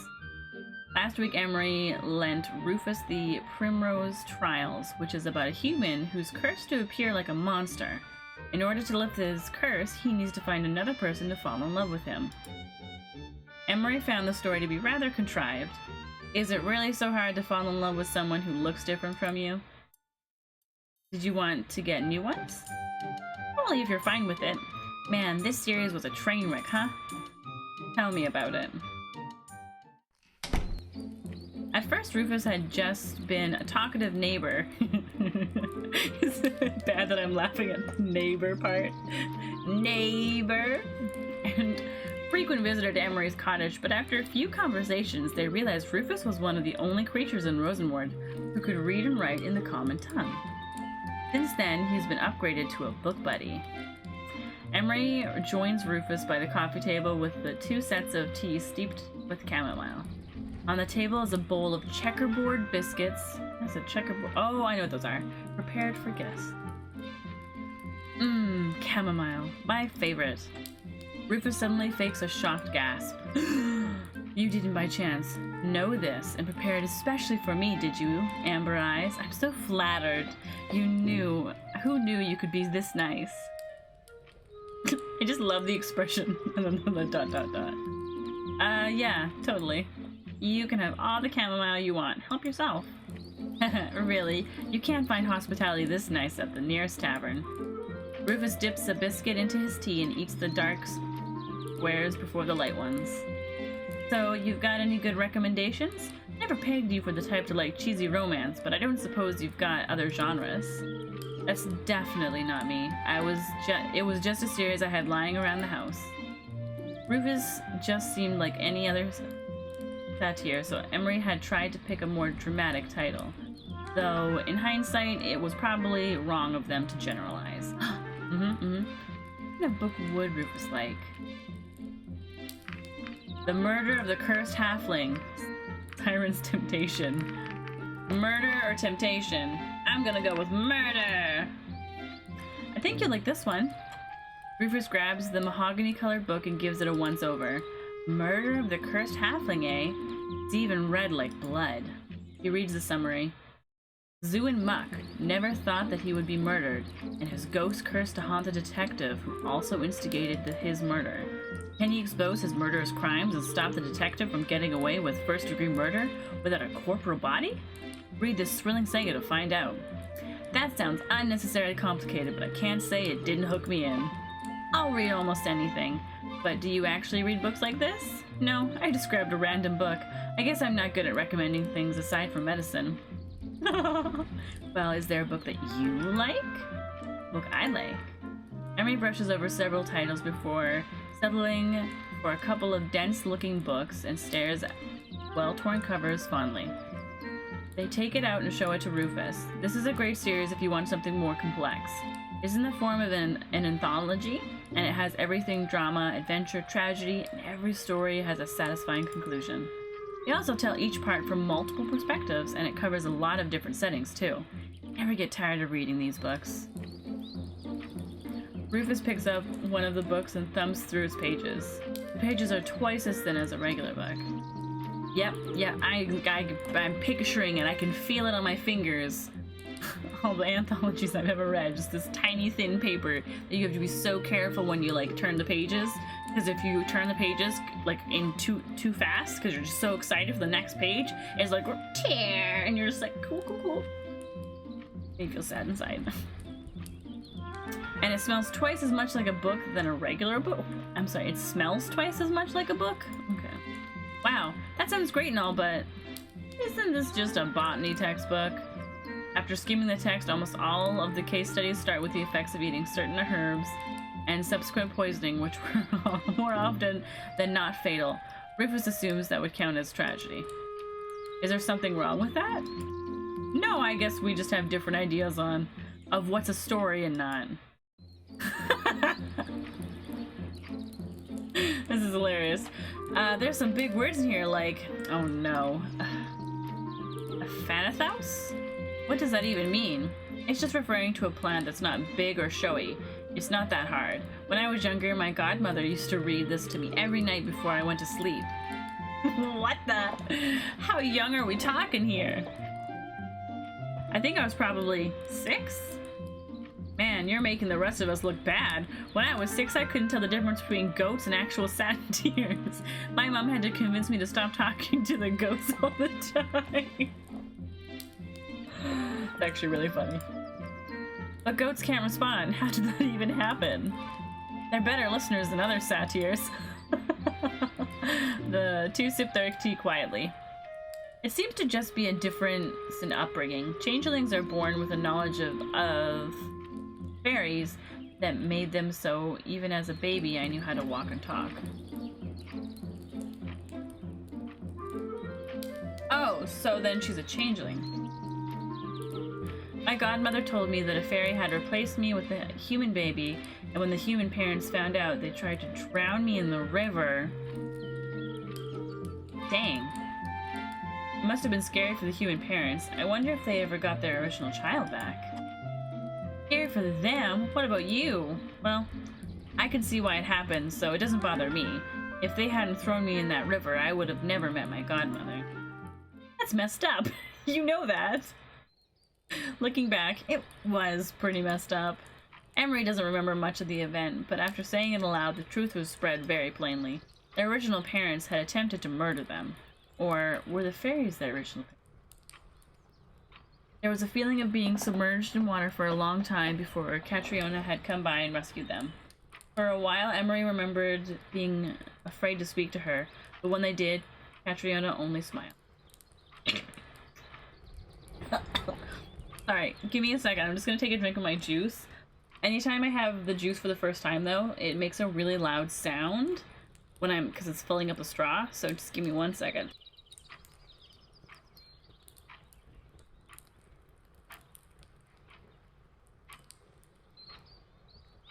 Last week, Emery lent Rufus the Primrose Trials, which is about a human who's cursed to appear like a monster. In order to lift his curse, he needs to find another person to fall in love with him. Emery found the story to be rather contrived. Is it really so hard to fall in love with someone who looks different from you? Did you want to get new ones? Only if you're fine with it. Man, this series was a train wreck, huh? Tell me about it. At first, Rufus had just been a talkative neighbor. Is it bad that I'm laughing at the neighbor part? Neighbor! And frequent visitor to Emery's cottage, but after a few conversations, they realized Rufus was one of the only creatures in Rossenward who could read and write in the common tongue. Since then, he's been upgraded to a book buddy. Emery joins Rufus by the coffee table with the 2 sets of tea steeped with chamomile. On the table is a bowl of checkerboard biscuits. What's a checkerboard? Oh, I know what those are. Prepared for guests. Chamomile. My favorite. Rufus suddenly fakes a shocked gasp. You didn't by chance know this and prepare it especially for me, did you, Amber Eyes? I'm so flattered. You knew. Who knew you could be this nice? I just love the expression. Yeah, totally. You can have all the chamomile you want. Help yourself. Really, you can't find hospitality this nice at the nearest tavern. Rufus dips a biscuit into his tea and eats the dark squares before the light ones. So, you've got any good recommendations? Never pegged you for the type to like cheesy romance, but I don't suppose you've got other genres. That's definitely not me. It was just a series I had lying around the house. Rufus just seemed like any other satire, so Emery had tried to pick a more dramatic title. Though, in hindsight, it was probably wrong of them to generalize. What kind of book would Rufus like? The Murder of the Cursed Halfling. Tyrant's Temptation. Murder or Temptation? I'm gonna go with murder! I think you'll like this one. Rufus grabs the mahogany-colored book and gives it a once-over. Murder of the Cursed Halfling, eh? It's even red like blood. He reads the summary. Zuin Muck never thought that he would be murdered, and his ghost cursed to haunt the detective who also instigated his murder. Can he expose his murderous crimes and stop the detective from getting away with first-degree murder without a corporal body? Read this thrilling saga to find out. That sounds unnecessarily complicated, but I can't say it didn't hook me in. I'll read almost anything, but do you actually read books like this? No, I just grabbed a random book. I guess I'm not good at recommending things aside from medicine. Well, is there a book that you like? Book I like. Emery brushes over several titles before settling for a couple of dense-looking books and stares at well-torn covers fondly. They take it out and show it to Rufus. This is a great series if you want something more complex. It's in the form of an anthology, and it has everything drama, adventure, tragedy, and every story has a satisfying conclusion. They also tell each part from multiple perspectives, and it covers a lot of different settings, too. Never get tired of reading these books. Rufus picks up one of the books and thumbs through its pages. The pages are twice as thin as a regular book. Yep, I'm picturing it. I can feel it on my fingers. All the anthologies I've ever read, just this tiny thin paper that you have to be so careful when you like turn the pages, because if you turn the pages like in too fast, because you're just so excited for the next page, it's like tear, and you're just like cool. You feel sad inside. And it smells twice as much like a book than a regular book. I'm sorry, it smells twice as much like a book? Okay. Wow, that sounds great and all, but isn't this just a botany textbook? After skimming the text, almost all of the case studies start with the effects of eating certain herbs and subsequent poisoning, which were more often than not fatal. Rufus assumes that would count as tragedy. Is there something wrong with that? No, I guess we just have different ideas of what's a story and not. This is hilarious. There's some big words in here like, oh no, Aphanathaus? What does that even mean? It's just referring to a plant that's not big or showy. It's not that hard. When I was younger, my godmother used to read this to me every night before I went to sleep. What the? How young are we talking here? I think I was probably 6? Man, you're making the rest of us look bad. When I was 6, I couldn't tell the difference between goats and actual satyrs. My mom had to convince me to stop talking to the goats all the time. It's actually really funny. But goats can't respond. How did that even happen? They're better listeners than other satyrs. The two sip their tea quietly. It seems to just be a difference in upbringing. Changelings are born with a knowledge of fairies that made them so even as a baby I knew how to walk and talk. Oh, so then she's a changeling. My godmother told me that a fairy had replaced me with a human baby, and when the human parents found out, they tried to drown me in the river. Dang. It must have been scary for the human parents. I wonder if they ever got their original child back. Scary for them? What about you? Well, I can see why it happened, so it doesn't bother me. If they hadn't thrown me in that river, I would have never met my godmother. That's messed up. You know that. Looking back, it was pretty messed up. Emery doesn't remember much of the event, but after saying it aloud, the truth was spread very plainly. Their original parents had attempted to murder them. Or were the fairies their original parents? There was a feeling of being submerged in water for a long time before Catriona had come by and rescued them. For a while, Emery remembered being afraid to speak to her, but when they did, Catriona only smiled. Alright, give me a second. I'm just gonna take a drink of my juice. Anytime I have the juice for the first time, though, it makes a really loud sound when because it's filling up the straw, so just give me 1 second.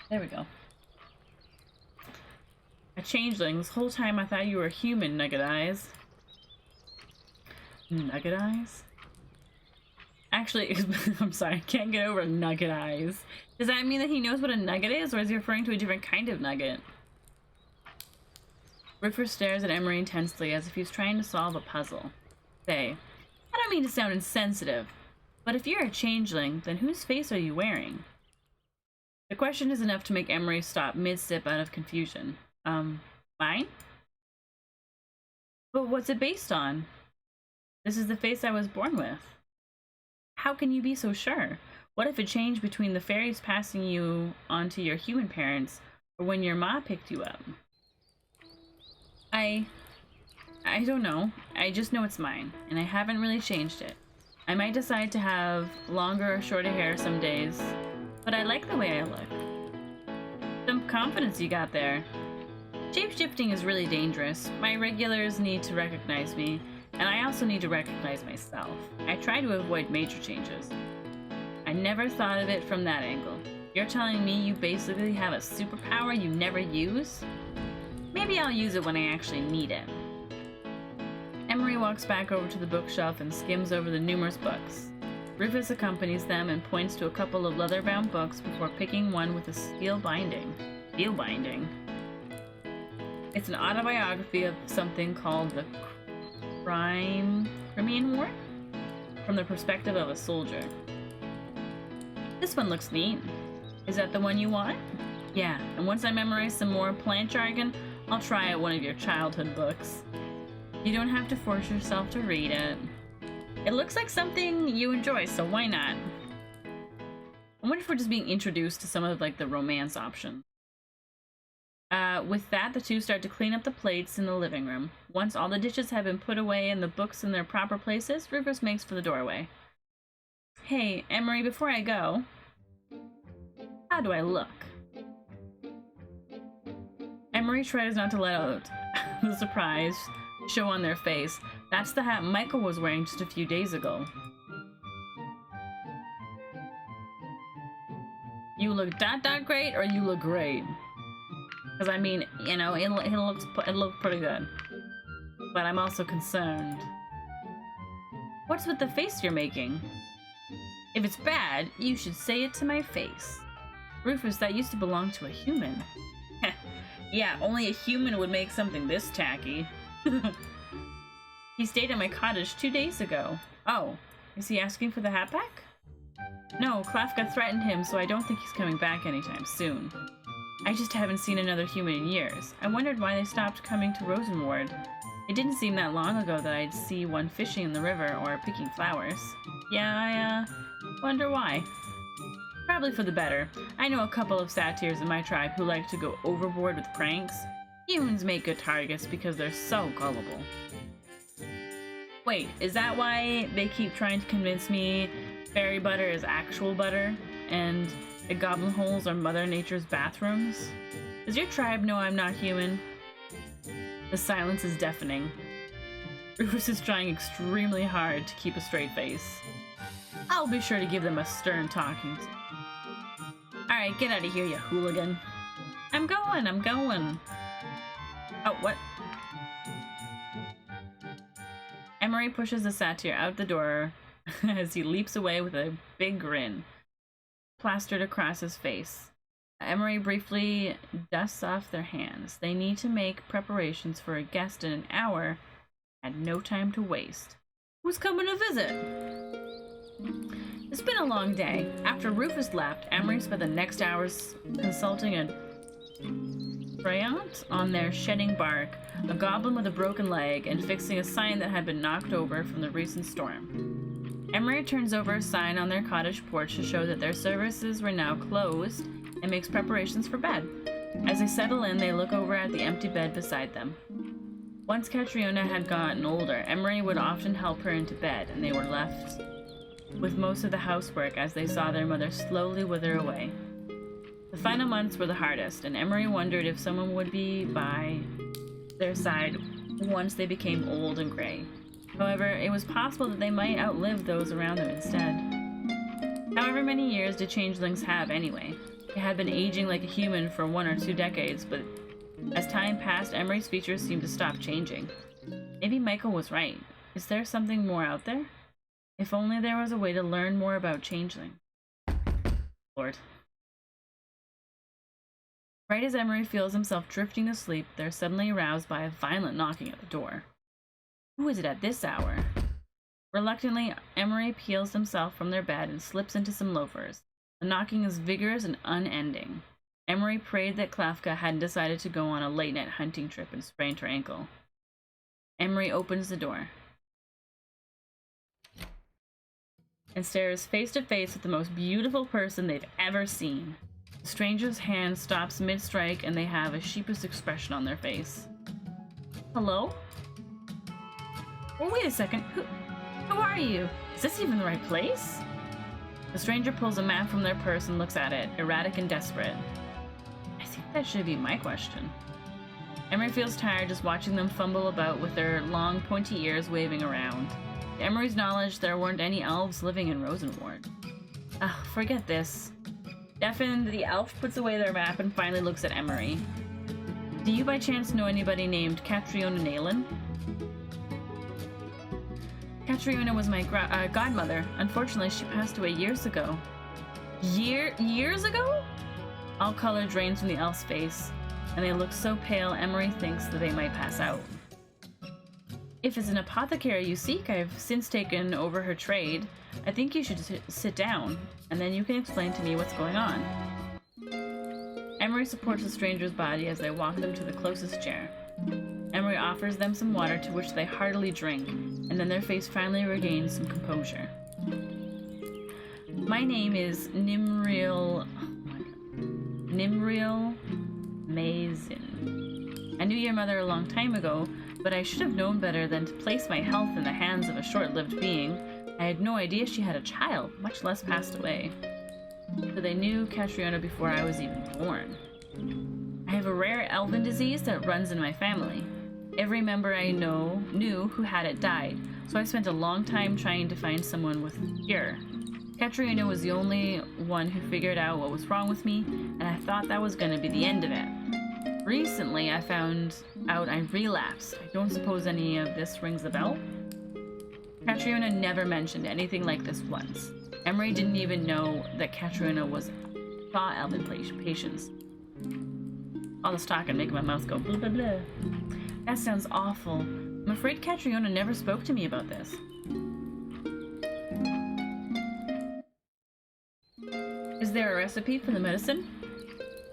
There we go. A changeling. This whole time I thought you were human, Nugget Eyes. Nugget Eyes? Actually, I'm sorry, I can't get over Nugget Eyes. Does that mean that he knows what a nugget is, or is he referring to a different kind of nugget? Rufus stares at Emery intensely as if he's trying to solve a puzzle. Say, I don't mean to sound insensitive, but if you're a changeling, then whose face are you wearing? The question is enough to make Emery stop mid-sip out of confusion. Mine? But what's it based on? This is the face I was born with. How can you be so sure? What if it changed between the fairies passing you on to your human parents, or when your ma picked you up? I don't know. I just know it's mine, and I haven't really changed it. I might decide to have longer or shorter hair some days, but I like the way I look. Some confidence you got there. Shape-shifting is really dangerous. My regulars need to recognize me, and I also need to recognize myself. I try to avoid major changes. I never thought of it from that angle. You're telling me you basically have a superpower you never use? Maybe I'll use it when I actually need it. Emery walks back over to the bookshelf and skims over the numerous books. Rufus accompanies them and points to a couple of leather-bound books before picking one with a steel binding. Steel binding? It's an autobiography of something called the Crimean War? From the perspective of a soldier. This one looks neat. Is that the one you want? Yeah, and once I memorize some more plant jargon, I'll try out one of your childhood books. You don't have to force yourself to read it. It looks like something you enjoy, so why not? I wonder if we're just being introduced to some of like the romance options. With that, the two start to clean up the plates in the living room. Once all the dishes have been put away and the books in their proper places, Rufus makes for the doorway. Hey, Emery, before I go, how do I look? Emery tries not to let out the surprise show on their face. That's the hat Michael was wearing just a few days ago. You look that great, or you look great? Because I mean, you know, it looks pretty good. But I'm also concerned. What's with the face you're making? If it's bad, you should say it to my face. Rufus, that used to belong to a human. Yeah, only a human would make something this tacky. He stayed at my cottage 2 days ago. Oh, is he asking for the hat back? No, Klafka threatened him, so I don't think he's coming back anytime soon. I just haven't seen another human in years. I wondered why they stopped coming to Rossenward. It didn't seem that long ago that I'd see one fishing in the river or picking flowers. Yeah, I wonder why. Probably for the better. I know a couple of satyrs in my tribe who like to go overboard with pranks. Humans make good targets because they're so gullible. Wait, is that why they keep trying to convince me fairy butter is actual butter, and the goblin holes are Mother Nature's bathrooms? Does your tribe know I'm not human? The silence is deafening. Rufus is trying extremely hard to keep a straight face. I'll be sure to give them a stern talking to. Alright, get out of here, you hooligan. I'm going. Oh, what? Emery pushes the satyr out the door as he leaps away with a big grin plastered across his face. Emery briefly dusts off their hands. They need to make preparations for a guest in an hour and no time to waste. Who's coming to visit? It's been a long day. After Rufus left, Emery spent the next hours consulting a Freyant on their shedding bark, a goblin with a broken leg, and fixing a sign that had been knocked over from the recent storm. Emery turns over a sign on their cottage porch to show that their services were now closed and makes preparations for bed. As they settle in, they look over at the empty bed beside them. Once Catriona had gotten older, Emery would often help her into bed, and they were left with most of the housework as they saw their mother slowly wither away. The final months were the hardest, and Emery wondered if someone would be by their side once they became old and gray. However, it was possible that they might outlive those around them instead. However many years did changelings have anyway? They had been aging like a human for 1 or 2 decades, but as time passed, Emery's features seemed to stop changing. Maybe Michael was right. Is there something more out there? If only there was a way to learn more about changeling. Lord. Right as Emery feels himself drifting to sleep, they're suddenly aroused by a violent knocking at the door. Who is it at this hour? Reluctantly, Emery peels himself from their bed and slips into some loafers. The knocking is vigorous and unending. Emery prayed that Klafka hadn't decided to go on a late-night hunting trip and sprained her ankle. Emery opens the door and stares face to face with the most beautiful person they've ever seen. The stranger's hand stops mid-strike and they have a sheepish expression on their face. Hello? Oh, wait a second. Who are you? Is this even the right place? The stranger pulls a map from their purse and looks at it, erratic and desperate. I think that should be my question. Emery feels tired just watching them fumble about with their long, pointy ears waving around. To Emery's knowledge, there weren't any elves living in Rossenward. Ugh, forget this. Deafened, the elf puts away their map and finally looks at Emery. Do you by chance know anybody named Catriona Nayland? Catriona was my godmother. Unfortunately, she passed away years ago. Years ago? All color drains from the elf's face, and they look so pale Emery thinks that they might pass out. If it's an apothecary you seek, I've since taken over her trade. I think you should sit down, and then you can explain to me what's going on. Emery supports the stranger's body as they walk them to the closest chair. Emery offers them some water to which they heartily drink, and then their face finally regains some composure. My name is Nimriel Mazin. I knew your mother a long time ago, but I should have known better than to place my health in the hands of a short-lived being. I had no idea she had a child, much less passed away. So they knew Catriona before I was even born. I have a rare elven disease that runs in my family. Every member I knew who had it died, so I spent a long time trying to find someone with a cure. Catriona was the only one who figured out what was wrong with me, and I thought that was going to be the end of it. Recently, I found out I relapsed. I don't suppose any of this rings a bell? Catriona never mentioned anything like this once. Emery didn't even know that Catriona saw elven patients. All this talk and making my mouth go blah blah blah. That sounds awful. I'm afraid Catriona never spoke to me about this. Is there a recipe for the medicine?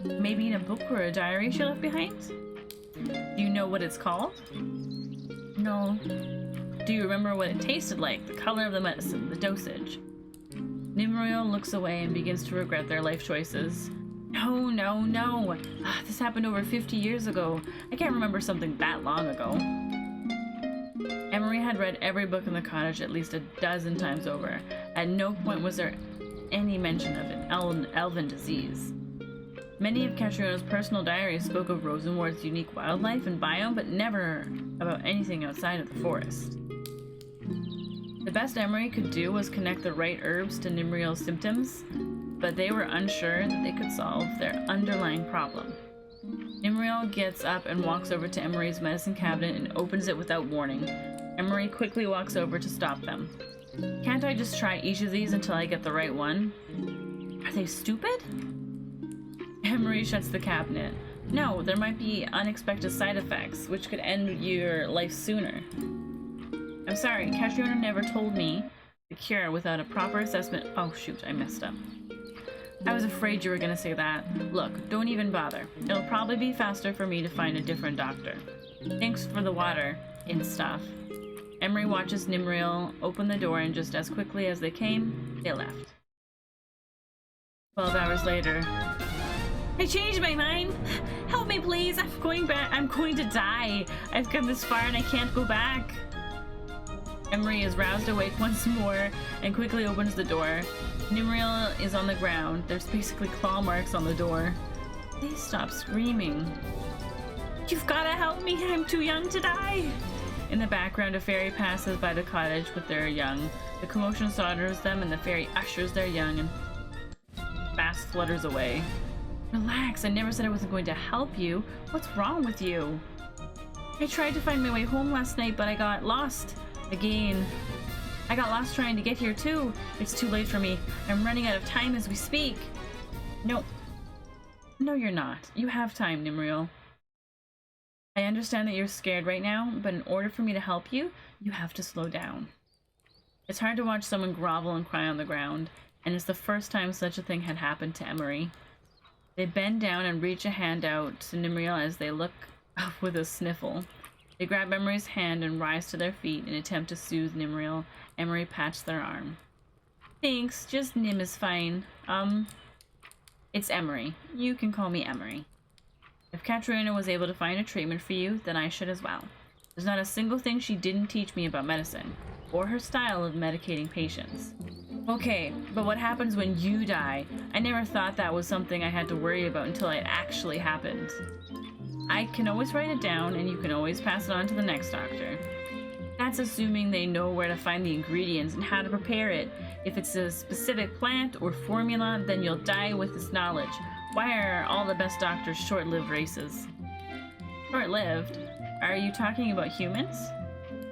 Maybe in a book or a diary she left behind? Do you know what it's called? No. Do you remember what it tasted like? The color of the medicine, the dosage? Nimriel looks away and begins to regret their life choices. No. This happened over 50 years ago. I can't remember something that long ago. Emery had read every book in the cottage at least a dozen times over. At no point was there any mention of an elven disease. Many of Catriona's personal diaries spoke of Rossenward's unique wildlife and biome, but never about anything outside of the forest. The best Emery could do was connect the right herbs to Nimriel's symptoms, but they were unsure that they could solve their underlying problem. Nimriel gets up and walks over to Emery's medicine cabinet and opens it without warning. Emery quickly walks over to stop them. Can't I just try each of these until I get the right one? Are they stupid? Emery shuts the cabinet. No, there might be unexpected side effects, which could end your life sooner. I'm sorry, Catriona never told me the cure without a proper assessment. Oh shoot, I messed up. I was afraid you were gonna say that. Look, don't even bother. It'll probably be faster for me to find a different doctor. Thanks for the water and stuff. Emery watches Nimriel open the door, and just as quickly as they came, they left. 12 hours later. I changed my mind. Help me, please. I'm going back. I'm going to die. I've come this far and I can't go back. Emery is roused awake once more and quickly opens the door. Nimriel is on the ground. There's basically claw marks on the door. Please stop screaming. You've got to help me. I'm too young to die. In the background, a fairy passes by the cottage with their young. The commotion startles them and the fairy ushers their young and fast flutters away. Relax, I never said I wasn't going to help you. What's wrong with you? I tried to find my way home last night, but I got lost. Again. I got lost trying to get here too. It's too late for me. I'm running out of time as we speak. No. No, you're not. You have time, Nimriel. I understand that you're scared right now, but in order for me to help you, you have to slow down. It's hard to watch someone grovel and cry on the ground, and it's the first time such a thing had happened to Emery. They bend down and reach a hand out to Nimriel as they look up with a sniffle. They grab Emery's hand and rise to their feet in an attempt to soothe Nimriel. Emery pats their arm. Thanks, just Nim is fine. It's Emery. You can call me Emery. If Katrina was able to find a treatment for you, then I should as well. There's not a single thing she didn't teach me about medicine, or her style of medicating patients. Okay, but what happens when you die? I never thought that was something I had to worry about until it actually happened. I can always write it down, and you can always pass it on to the next doctor. That's assuming they know where to find the ingredients and how to prepare it. If it's a specific plant or formula, then you'll die with this knowledge. Why are all the best doctors short-lived races? Short-lived? Are you talking about humans?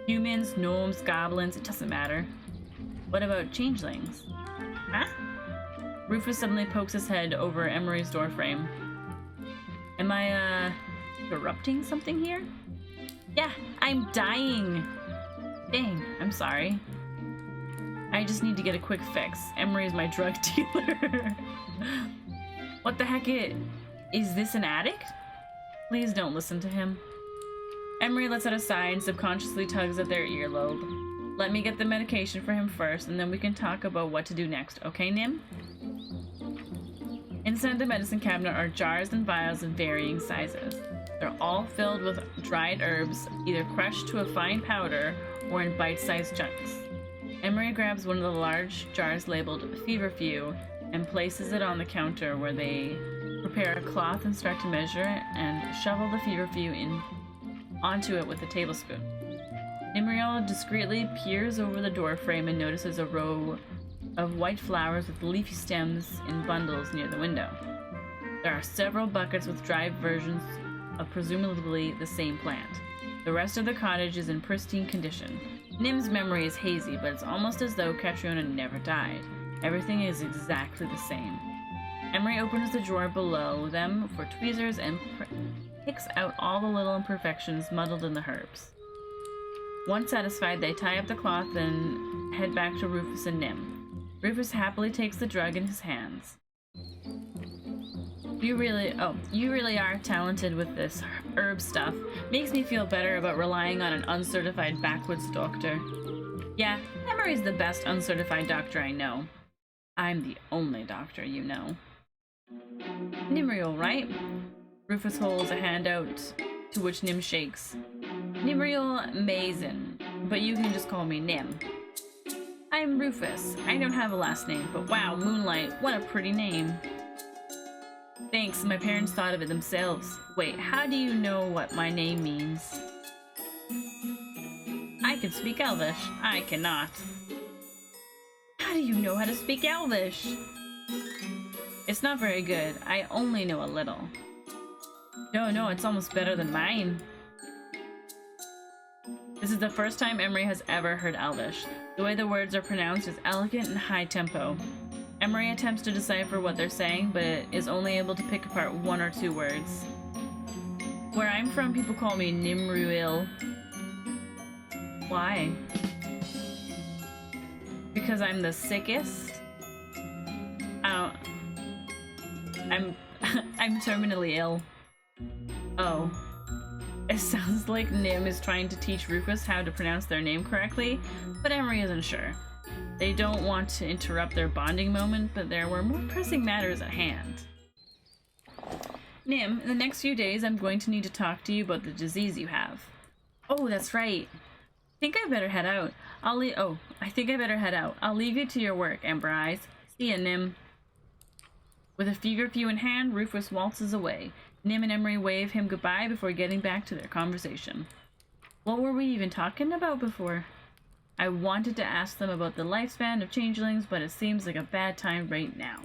Humans, gnomes, goblins, it doesn't matter. What about changelings? Huh? Rufus suddenly pokes his head over Emery's doorframe. Am I, interrupting something here? Yeah, I'm dying! Dang, I'm sorry. I just need to get a quick fix. Emery is my drug dealer. What the heck is this an addict? Please don't listen to him. Emery lets out a sigh and subconsciously tugs at their earlobe. Let me get the medication for him first, and then we can talk about what to do next, okay, Nim? Inside the medicine cabinet are jars and vials of varying sizes. They're all filled with dried herbs, either crushed to a fine powder or in bite-sized chunks. Emery grabs one of the large jars labeled Feverfew and places it on the counter where they prepare a cloth and start to measure and shovel the Feverfew onto it with a tablespoon. Nimriel discreetly peers over the doorframe and notices a row of white flowers with leafy stems in bundles near the window. There are several buckets with dried versions of presumably the same plant. The rest of the cottage is in pristine condition. Nim's memory is hazy, but it's almost as though Catriona never died. Everything is exactly the same. Emery opens the drawer below them for tweezers and picks out all the little imperfections muddled in the herbs. Once satisfied, they tie up the cloth and head back to Rufus and Nim. Rufus happily takes the drug in his hands. You really are talented with this herb stuff. Makes me feel better about relying on an uncertified backwoods doctor. Yeah, Emery's the best uncertified doctor I know. I'm the only doctor you know. Nimriel, right? Rufus holds a hand out, to which Nim shakes. Nimriel Mason, but you can just call me Nim. I'm Rufus. I don't have a last name, but wow, Moonlight, what a pretty name. Thanks, my parents thought of it themselves. Wait, how do you know what my name means? I can speak Elvish. I cannot. How do you know how to speak Elvish? It's not very good. I only know a little. No, it's almost better than mine. This is the first time Emery has ever heard Elvish. The way the words are pronounced is elegant and high tempo. Emery attempts to decipher what they're saying, but is only able to pick apart one or two words. Where I'm from, people call me Nimruil. Why? Because I'm the sickest? I'm terminally ill. Oh. It sounds like Nim is trying to teach Rufus how to pronounce their name correctly, but Emery isn't sure. They don't want to interrupt their bonding moment, but there were more pressing matters at hand. Nim, in the next few days, I'm going to need to talk to you about the disease you have. Oh, that's right. I think I better head out. I think I better head out. I'll leave you to your work, Ember Eyes. See ya, Nim. With a feverfew in hand, Rufus waltzes away. Nim and Emery wave him goodbye before getting back to their conversation. What were we even talking about before? I wanted to ask them about the lifespan of changelings, but it seems like a bad time right now.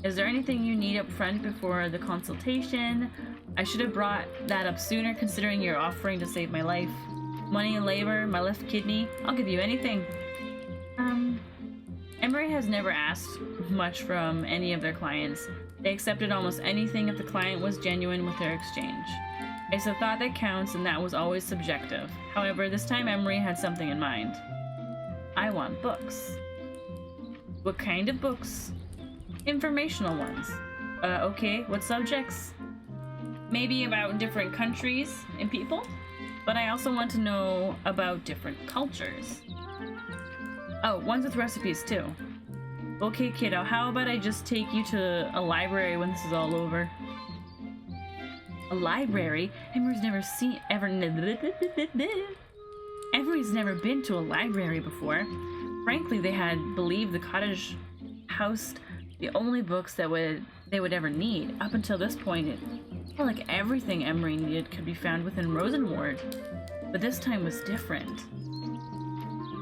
Is there anything you need up front before the consultation? I should have brought that up sooner, considering you're offering to save my life. Money and labor, my left kidney, I'll give you anything. Emery has never asked much from any of their clients. They accepted almost anything if the client was genuine with their exchange. It's a thought that counts, and that was always subjective. However, this time Emery had something in mind. I want books. What kind of books? Informational ones. Okay, what subjects? Maybe about different countries and people? But I also want to know about different cultures. Oh, ones with recipes too. Okay, kiddo, how about I just take you to a library when this is all over? A library? Emery's never been to a library before. Frankly, they had believed the cottage housed the only books that they would ever need. Up until this point, it felt like everything Emery needed could be found within Rossenward. But this time was different.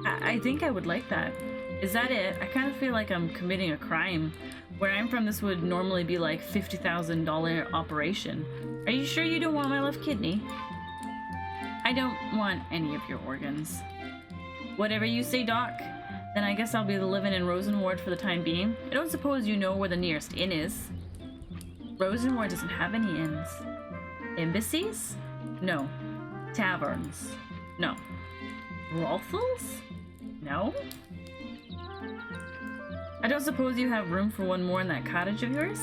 I think I would like that. Is that it? I kind of feel like I'm committing a crime. Where I'm from, this would normally be like $50,000 operation. Are you sure you don't want my left kidney? I don't want any of your organs. Whatever you say, Doc. Then I guess I'll be living in Rossenward for the time being. I don't suppose you know where the nearest inn is. Rossenward doesn't have any inns. Embassies? No. Taverns? No. Brothels? No. I don't suppose you have room for one more in that cottage of yours?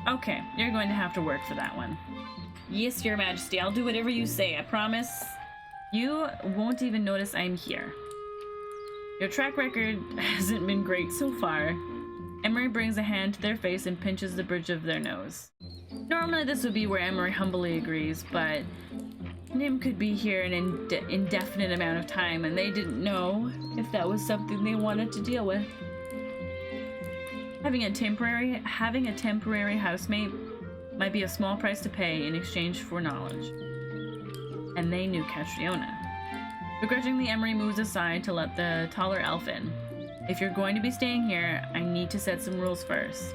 Okay, you're going to have to work for that one. Yes, Your Majesty, I'll do whatever you say, I promise. You won't even notice I'm here. Your track record hasn't been great so far. Emery brings a hand to their face and pinches the bridge of their nose. Normally this would be where Emery humbly agrees, but Nim could be here an indefinite amount of time, and they didn't know if that was something they wanted to deal with. Having a temporary housemate might be a small price to pay in exchange for knowledge. And they knew Catriona. Begrudgingly, Emery moves aside to let the taller elf in. If you're going to be staying here, I need to set some rules first.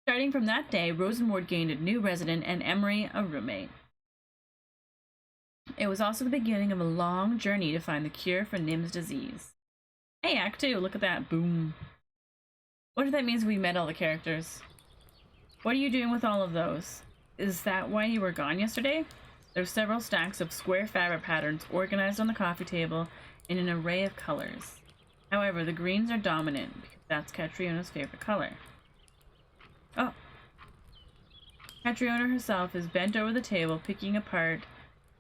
Starting from that day, Rossenward gained a new resident and Emery a roommate. It was also the beginning of a long journey to find the cure for Nim's disease. Hey, Act 2, look at that. Boom. What if that means we met all the characters? What are you doing with all of those? Is that why you were gone yesterday? There's several stacks of square fabric patterns organized on the coffee table in an array of colors. However, the greens are dominant because that's Catriona's favorite color. Oh. Catriona herself is bent over the table, picking apart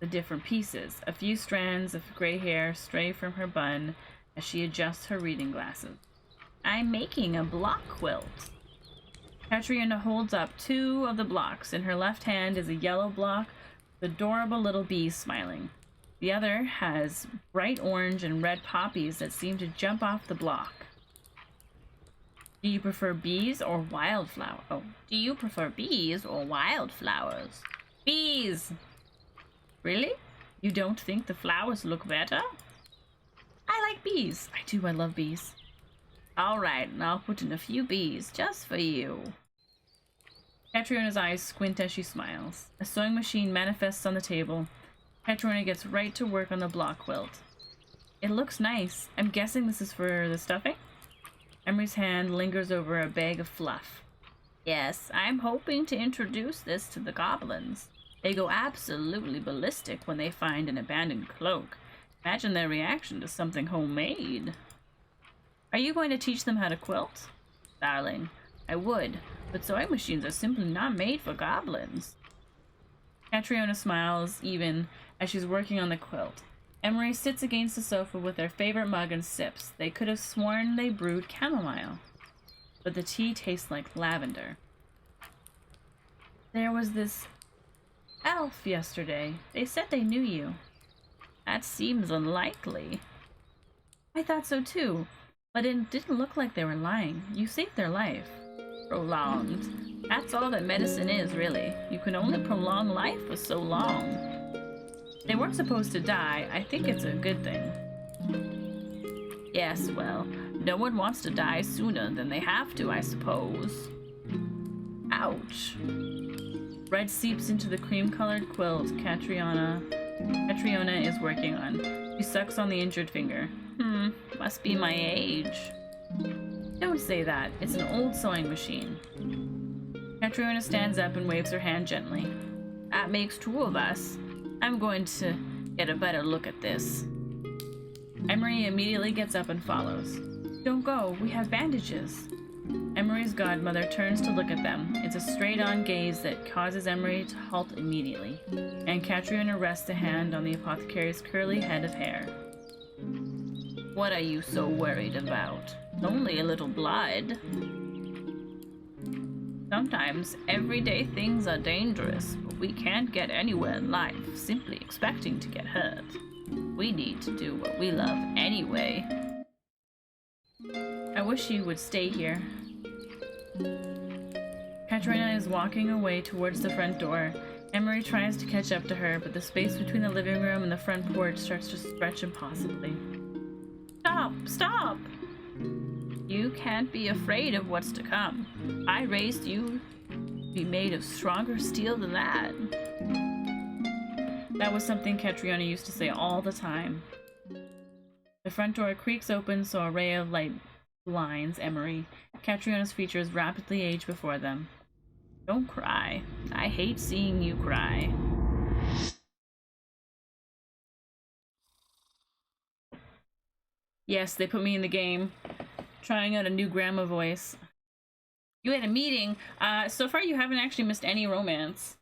the different pieces. A few strands of gray hair stray from her bun as she adjusts her reading glasses. I'm making a block quilt. Catriona holds up two of the blocks. In her left hand is a yellow block with adorable little bees smiling. The other has bright orange and red poppies that seem to jump off the block. Do you prefer bees or wildflowers? Oh, do you prefer bees or wildflowers? Bees! Really? You don't think the flowers look better? I like bees. I do, I love bees. Alright, and I'll put in a few bees just for you. Catriona's eyes squint as she smiles. A sewing machine manifests on the table. Catriona gets right to work on the block quilt. It looks nice. I'm guessing this is for the stuffing? Emery's hand lingers over a bag of fluff. Yes, I'm hoping to introduce this to the goblins. They go absolutely ballistic when they find an abandoned cloak. Imagine their reaction to something homemade. Are you going to teach them how to quilt? Darling, I would, but sewing machines are simply not made for goblins. Catriona smiles even as she's working on the quilt. Emery sits against the sofa with their favorite mug and sips. They could have sworn they brewed chamomile. but the tea tastes like lavender. There was this elf yesterday. They said they knew you. That seems unlikely. I thought so too, but it didn't look like they were lying. You saved their life. Prolonged. That's all that medicine is, really. You can only prolong life for so long. They weren't supposed to die. I think it's a good thing. Yes, well, no one wants to die sooner than they have to, I suppose. Ouch. Red seeps into the cream-colored quilt Catriona is working on. She sucks on the injured finger. Must be my age. Don't say that. It's an old sewing machine. Catriona stands up and waves her hand gently. That makes two of us. I'm going to get a better look at this. Emery immediately gets up and follows. Don't go. We have bandages. Emery's godmother turns to look at them. It's a straight-on gaze that causes Emery to halt immediately, and Catriona rests a hand on the apothecary's curly head of hair. What are you so worried about? Only a little blood. Sometimes everyday things are dangerous, but we can't get anywhere in life simply expecting to get hurt. We need to do what we love anyway. I wish you would stay here. Catriona is walking away towards the front door. Emery tries to catch up to her, but the space between the living room and the front porch starts to stretch impossibly. Stop! Stop! You can't be afraid of what's to come. I raised you to be made of stronger steel than that. That was something Catriona used to say all the time. The front door creaks open so a ray of light blinds Emery. Catriona's features rapidly age before them. Don't cry. I hate seeing you cry. Yes, they put me in the game. Trying out a new grandma voice. You had a meeting. So far you haven't actually missed any romance.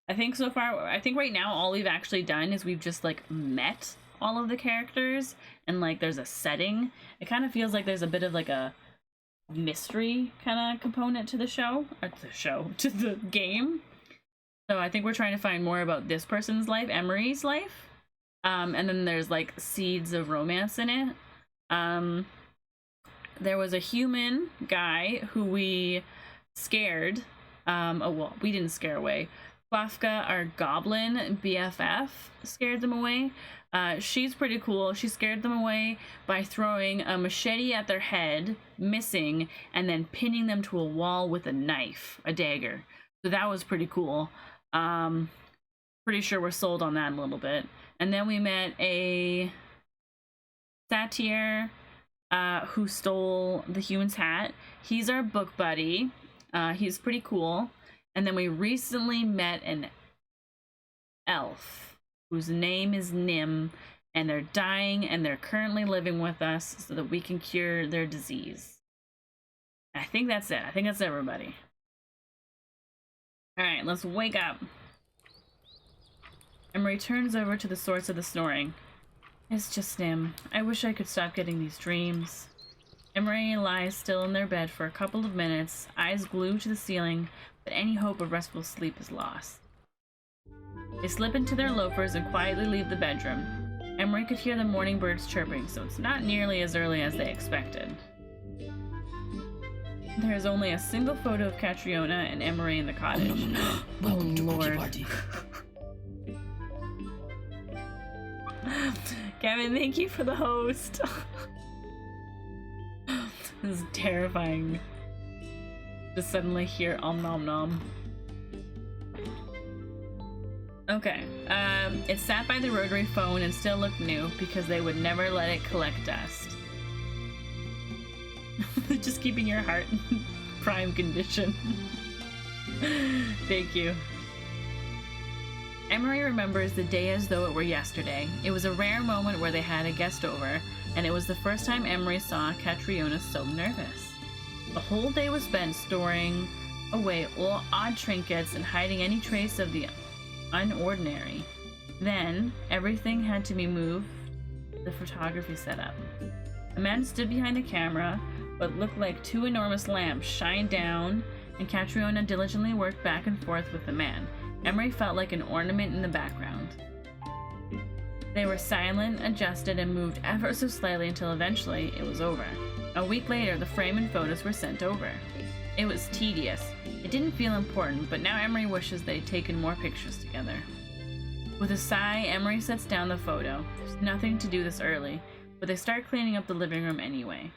I think so far, right now all we've actually done is we've just like met all of the characters and like there's a setting. It kind of feels like there's a bit of like a mystery kind of component to the show, or to the game. So I think we're trying to find more about this person's life, Emery's life. And then there's like seeds of romance in it. There was a human guy who we scared. Well, we didn't scare away. Klafka, our goblin BFF, scared them away. She's pretty cool. She scared them away by throwing a machete at their head, missing, and then pinning them to a wall with a knife, a dagger. So that was pretty cool. Pretty sure we're sold on that a little bit. And then we met a satyr who stole the human's hat. He's our book buddy. He's pretty cool. And then we recently met an elf whose name is Nim, and they're dying and they're currently living with us so that we can cure their disease. I think that's it. I think that's everybody. Alright, let's wake up. Emery turns over to the source of the snoring. It's just Nim. I wish I could stop getting these dreams. Emery lies still in their bed for a couple of minutes, eyes glued to the ceiling, but any hope of restful sleep is lost. They slip into their loafers and quietly leave the bedroom. Emery could hear the morning birds chirping, so it's not nearly as early as they expected. There is only a single photo of Catriona and Emery in the cottage. Welcome to Lord. Party. Kevin, thank you for the host. This is terrifying. To suddenly hear nom nom. Okay, it sat by the rotary phone and still looked new because they would never let it collect dust. Just keeping your heart in prime condition. Thank you. Emery remembers the day as though it were yesterday. It was a rare moment where they had a guest over, and it was the first time Emery saw Catriona so nervous. The whole day was spent storing away all odd trinkets and hiding any trace of the unordinary. Then, everything had to be moved, the photography set up. A man stood behind a camera, what looked like two enormous lamps shine down, and Catriona diligently worked back and forth with the man. Emery felt like an ornament in the background. They were silent, adjusted, and moved ever so slightly until eventually it was over. A week later, the frame and photos were sent over. It was tedious. It didn't feel important, but now Emery wishes they'd taken more pictures together. With a sigh, Emery sets down the photo. There's nothing to do this early, but they start cleaning up the living room anyway.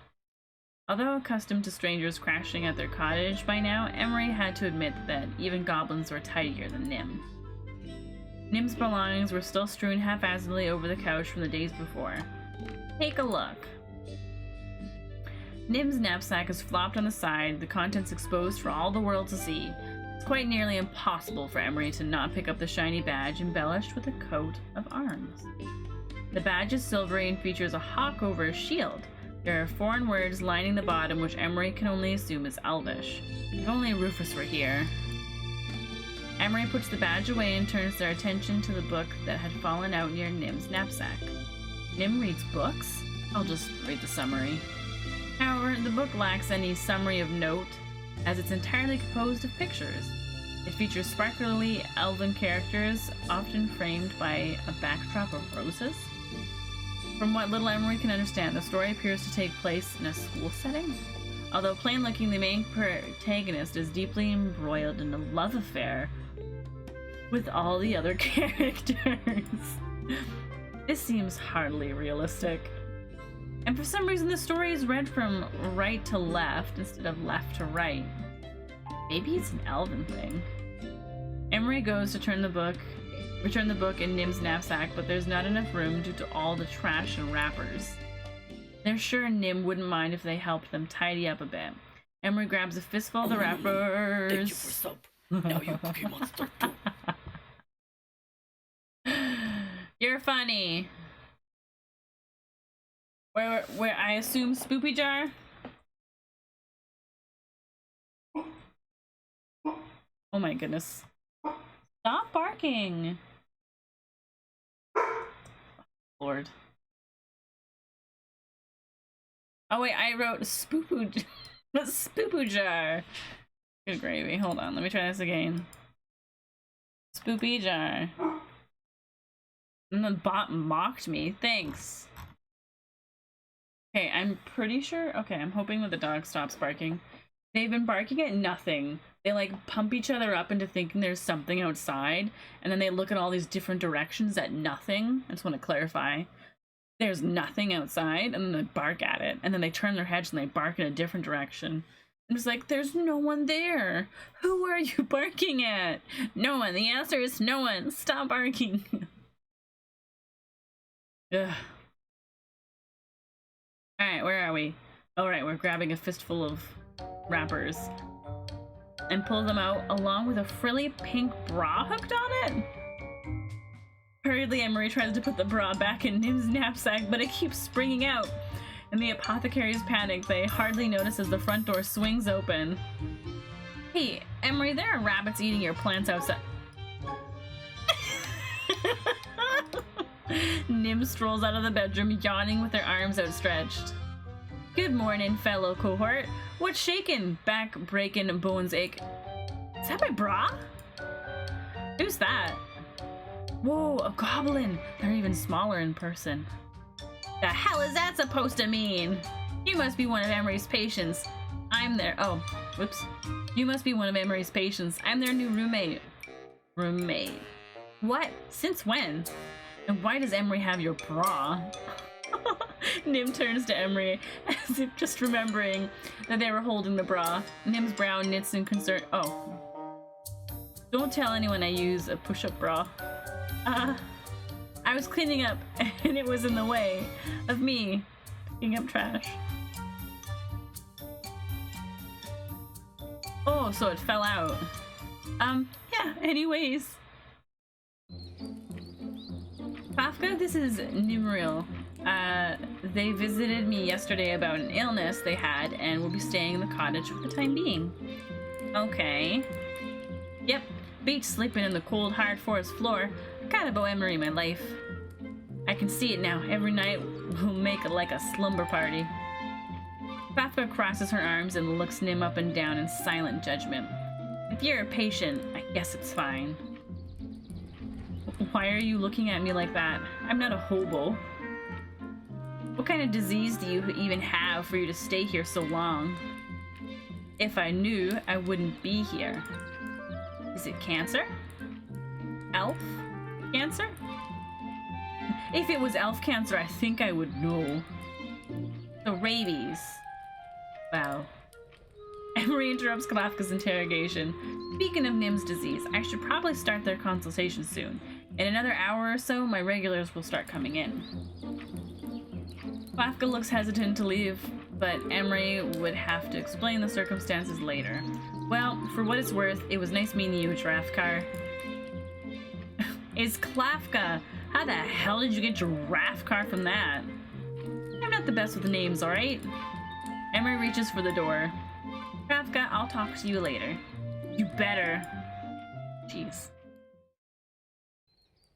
Although accustomed to strangers crashing at their cottage by now, Emery had to admit that even goblins were tidier than Nim. Nim's belongings were still strewn haphazardly over the couch from the days before. Take a look. Nim's knapsack is flopped on the side, the contents exposed for all the world to see. It's quite nearly impossible for Emery to not pick up the shiny badge embellished with a coat of arms. The badge is silvery and features a hawk over a shield. There are foreign words lining the bottom, which Emery can only assume is Elvish. If only Rufus were here. Emery puts the badge away and turns their attention to the book that had fallen out near Nim's knapsack. Nim reads books? I'll just read the summary. However, the book lacks any summary of note, as it's entirely composed of pictures. It features sparkly elven characters, often framed by a backdrop of roses. From what little Emery can understand, the story appears to take place in a school setting. Although plain looking, the main protagonist is deeply embroiled in a love affair with all the other characters. This seems hardly realistic. And for some reason the story is read from right to left instead of left to right. Maybe it's an elven thing. Emery goes to return the book in Nim's knapsack, but there's not enough room due to all the trash and wrappers. They're sure Nim wouldn't mind if they helped them tidy up a bit. Emery grabs a fistful of the wrappers. Thank you for soap. Now you Cookie Monster too. You're funny. Where I assume Spoopy Jar? Oh my goodness. Stop barking. Lord. Oh wait, I wrote Spoopoo Spoopoo Jar. Good gravy. Hold on, let me try this again. Spoopy Jar. And the bot mocked me. Thanks. Okay, I'm pretty sure. Okay, I'm hoping that the dog stops barking. They've been barking at nothing. They like pump each other up into thinking there's something outside, and then they look at all these different directions at nothing. I just want to clarify. There's nothing outside, and then they bark at it, and then they turn their heads and they bark in a different direction. I'm just like, there's no one there. Who are you barking at? No one. The answer is no one. Stop barking. Ugh. Alright, where are we? Alright, we're grabbing a fistful of wrappers and pull them out along with a frilly pink bra hooked on it. Hurriedly, Emery tries to put the bra back in Nim's knapsack, but it keeps springing out. And the apothecaries panic. They hardly notice as the front door swings open. Hey, Emery, there are rabbits eating your plants outside. Nim strolls out of the bedroom, yawning with her arms outstretched. Good morning, fellow cohort. What's shaking? Back breaking, bones ache. Is that my bra? Who's that? Whoa, a goblin. They're even smaller in person. The hell is that supposed to mean? You must be one of Emery's patients. I'm their— oh, whoops. You must be one of Emery's patients. I'm their new roommate. Roommate? What? Since when? And why does Emery have your bra? Nim turns to Emery as if just remembering that they were holding the bra. Nim's brow knits in concern. Oh. Don't tell anyone I use a push-up bra. I was cleaning up and it was in the way of me picking up trash. Oh, so it fell out. Yeah, anyways. Kafka, this is Nimril. They visited me yesterday about an illness they had and will be staying in the cottage for the time being. Okay. Yep, beach sleeping in the cold, hard forest floor. Gotta bow Emery my life. I can see it now. Every night we'll make it like a slumber party. Rathka crosses her arms and looks Nim up and down in silent judgment. If you're a patient, I guess it's fine. Why are you looking at me like that? I'm not a hobo. What kind of disease do you even have for you to stay here so long? If I knew, I wouldn't be here. Is it cancer? Elf cancer? If it was elf cancer, I think I would know. So rabies. Wow. Emery interrupts Kalafka's interrogation. Speaking of Nim's disease, I should probably start their consultation soon. In another hour or so, my regulars will start coming in. Kalafka looks hesitant to leave, but Emery would have to explain the circumstances later. Well, for what it's worth, it was nice meeting you, Giraffe. It's Kalafka! How the hell did you get Giraffe from that? I'm not the best with names, alright? Emery reaches for the door. Giraffe, I'll talk to you later. You better. Jeez.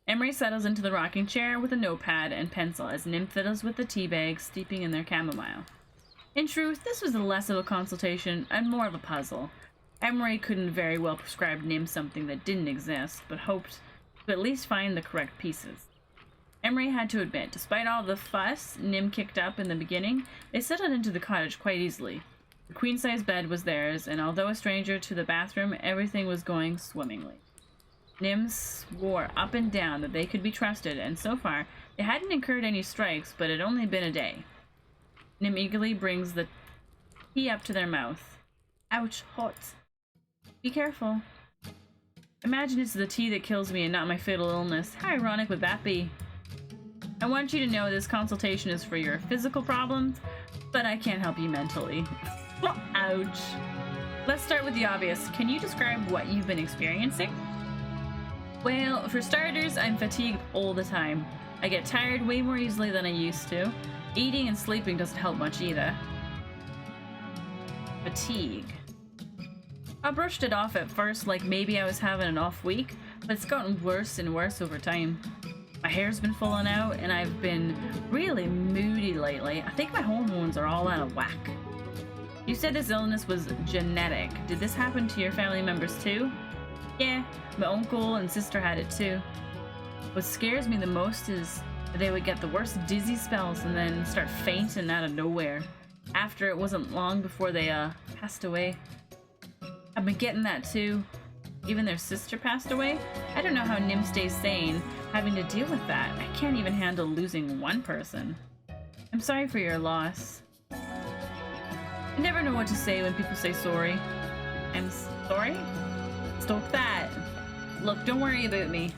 Emery settles into the rocking chair with a notepad and pencil as Nim fiddles with the tea bags steeping in their chamomile. In truth, this was less of a consultation and more of a puzzle. Emery couldn't very well prescribe Nim something that didn't exist, but hoped to at least find the correct pieces. Emery had to admit, despite all the fuss Nim kicked up in the beginning, they settled into the cottage quite easily. The queen-size bed was theirs, and although a stranger to the bathroom, everything was going swimmingly. Nim swore up and down that they could be trusted, and so far, they hadn't incurred any strikes, but it had only been a day. Nim eagerly brings the tea up to their mouth. Ouch, hot. Be careful. Imagine it's the tea that kills me and not my fatal illness. How ironic would that be? I want you to know this consultation is for your physical problems, but I can't help you mentally. Ouch. Let's start with the obvious. Can you describe what you've been experiencing? Well, for starters, I'm fatigued all the time. I get tired way more easily than I used to. Eating and sleeping doesn't help much either. Fatigue. I brushed it off at first like maybe I was having an off week, but it's gotten worse and worse over time. My hair's been falling out and I've been really moody lately. I think my hormones are all out of whack. You said this illness was genetic. Did this happen to your family members too? Yeah, my uncle and sister had it too. What scares me the most is that they would get the worst dizzy spells and then start fainting out of nowhere. After it wasn't long before they passed away. I've been getting that too. Even their sister passed away? I don't know how Nim stays sane having to deal with that. I can't even handle losing one person. I'm sorry for your loss. I never know what to say when people say sorry. I'm sorry? Stop that. Look, don't worry about me.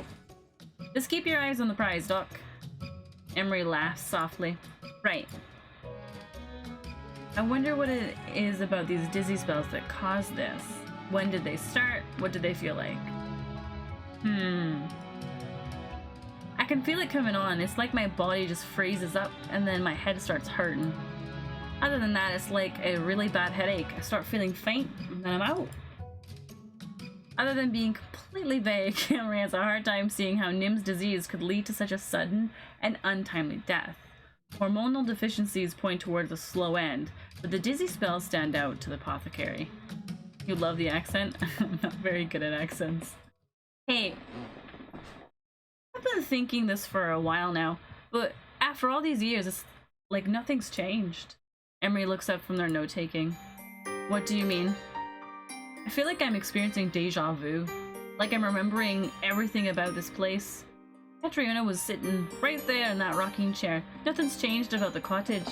Just keep your eyes on the prize, Doc. Emery laughs softly. Right. I wonder what it is about these dizzy spells that cause this. When did they start? What did they feel like? I can feel it coming on. It's like my body just freezes up and then my head starts hurting. Other than that, it's like a really bad headache. I start feeling faint and then I'm out. Other than being completely vague, Emery has a hard time seeing how Nim's disease could lead to such a sudden and untimely death. Hormonal deficiencies point towards a slow end, but the dizzy spells stand out to the apothecary. You love the accent? I'm not very good at accents. Hey, I've been thinking this for a while now, but after all these years, it's like nothing's changed. Emery looks up from their note-taking. What do you mean? I feel like I'm experiencing deja vu. Like I'm remembering everything about this place. Catriona was sitting right there in that rocking chair. Nothing's changed about the cottage.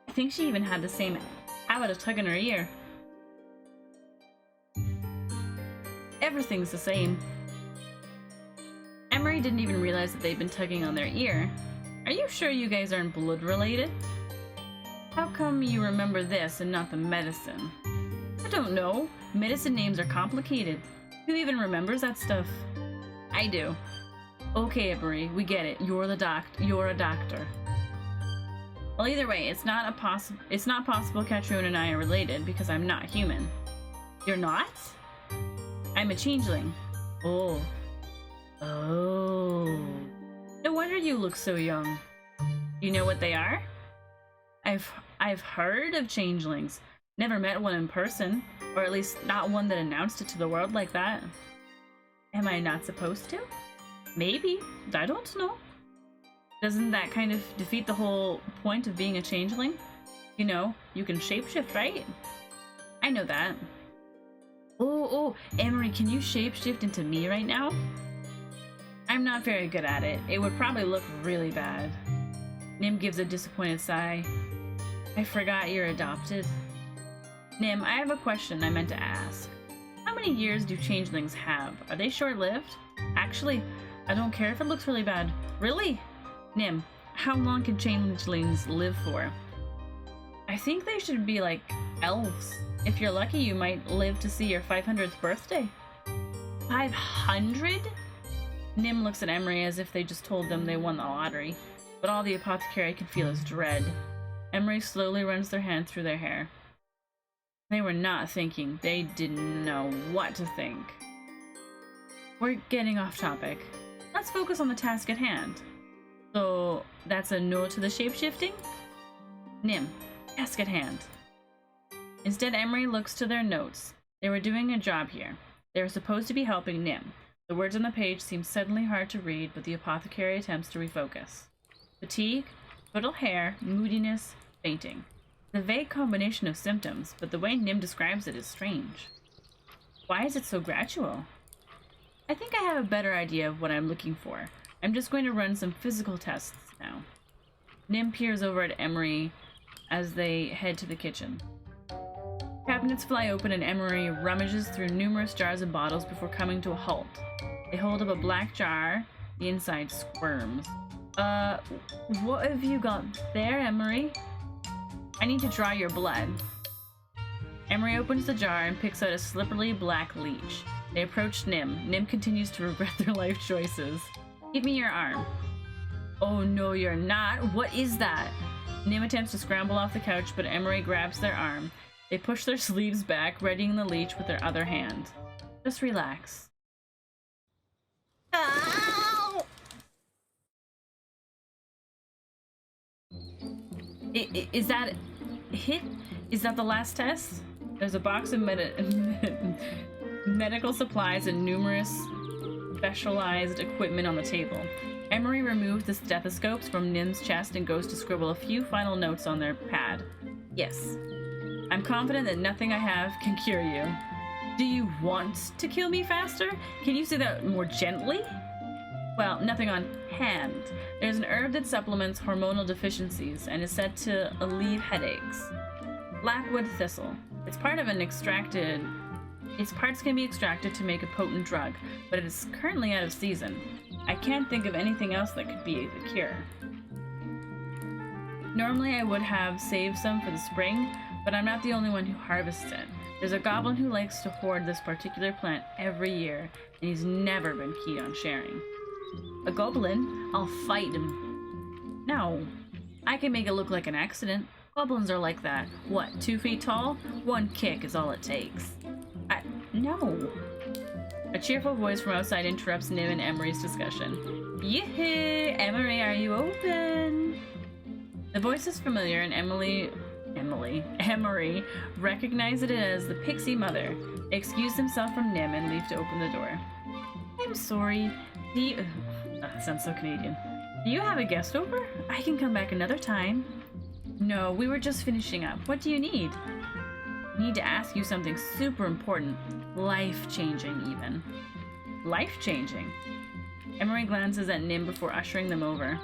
I think she even had the same habit of tugging her ear. Everything's the same. Emery didn't even realize that they'd been tugging on their ear. Are you sure you guys aren't blood related? How come you remember this and not the medicine? I don't know. Medicine names are complicated. Who even remembers that stuff? I do. Okay, Emery, we get it. You're a doctor. Well, either way, it's not possible Catriona and I are related because I'm not human. You're not? I'm a changeling. Oh. Oh. No wonder you look so young. You know what they are? I've I've heard of changelings. Never met one in person, or at least not one that announced it to the world like that. Am I not supposed to? Maybe. I don't know. Doesn't that kind of defeat the whole point of being a changeling? You know, you can shapeshift, right? I know that. Oh, Emery, can you shapeshift into me right now? I'm not very good at it. It would probably look really bad. Nim gives a disappointed sigh. I forgot you're adopted. Nim, I have a question I meant to ask. How many years do changelings have? Are they short-lived? Actually, I don't care if it looks really bad. Really? Nim, how long can changelings live for? I think they should be like elves. If you're lucky, you might live to see your 500th birthday. 500? Nim looks at Emery as if they just told them they won the lottery, but all the apothecary could feel is dread. Emery slowly runs their hand through their hair. They were not thinking. They didn't know what to think. We're getting off topic. Let's focus on the task at hand. So, that's a no to the shapeshifting? Nim, task at hand. Instead, Emery looks to their notes. They were doing a job here. They were supposed to be helping Nim. The words on the page seem suddenly hard to read, but the apothecary attempts to refocus. Fatigue, brittle hair, moodiness, fainting. It's a vague combination of symptoms, but the way Nim describes it is strange. Why is it so gradual? I think I have a better idea of what I'm looking for. I'm just going to run some physical tests now. Nim peers over at Emery as they head to the kitchen. Cabinets fly open and Emery rummages through numerous jars and bottles before coming to a halt. They hold up a black jar. The inside squirms. What have you got there, Emery? I need to draw your blood. Emery opens the jar and picks out a slippery black leech. They approach Nim. Nim continues to regret their life choices. Give me your arm. Oh no, you're not. What is that? Nim attempts to scramble off the couch, but Emery grabs their arm. They push their sleeves back, readying the leech with their other hand. Just relax. Ow! Is that hit? Is that the last test? There's a box of medical supplies and numerous specialized equipment on the table. Emery removes the stethoscopes from Nim's chest and goes to scribble a few final notes on their pad. Yes. I'm confident that nothing I have can cure you. Do you want to kill me faster? Can you say that more gently? Well, nothing on hand. There's an herb that supplements hormonal deficiencies and is said to alleviate headaches. Blackwood thistle. Its parts can be extracted to make a potent drug, but it is currently out of season. I can't think of anything else that could be the cure. Normally I would have saved some for the spring, but I'm not the only one who harvests it. There's a goblin who likes to hoard this particular plant every year, and he's never been keen on sharing. A goblin? I'll fight him. No. I can make it look like an accident. Goblins are like that. What, 2 feet tall? One kick is all it takes. No. A cheerful voice from outside interrupts Nim and Emery's discussion. Yee-hoo! Emery, are you open? The voice is familiar and Emery recognizes it as the pixie mother. They excuse themselves from Nim and leave to open the door. I'm sorry. That sounds so Canadian. Do you have a guest over? I can come back another time. No, we were just finishing up. What do you need? I need to ask you something super important. Life-changing, even. Life-changing? Emery glances at Nim before ushering them over.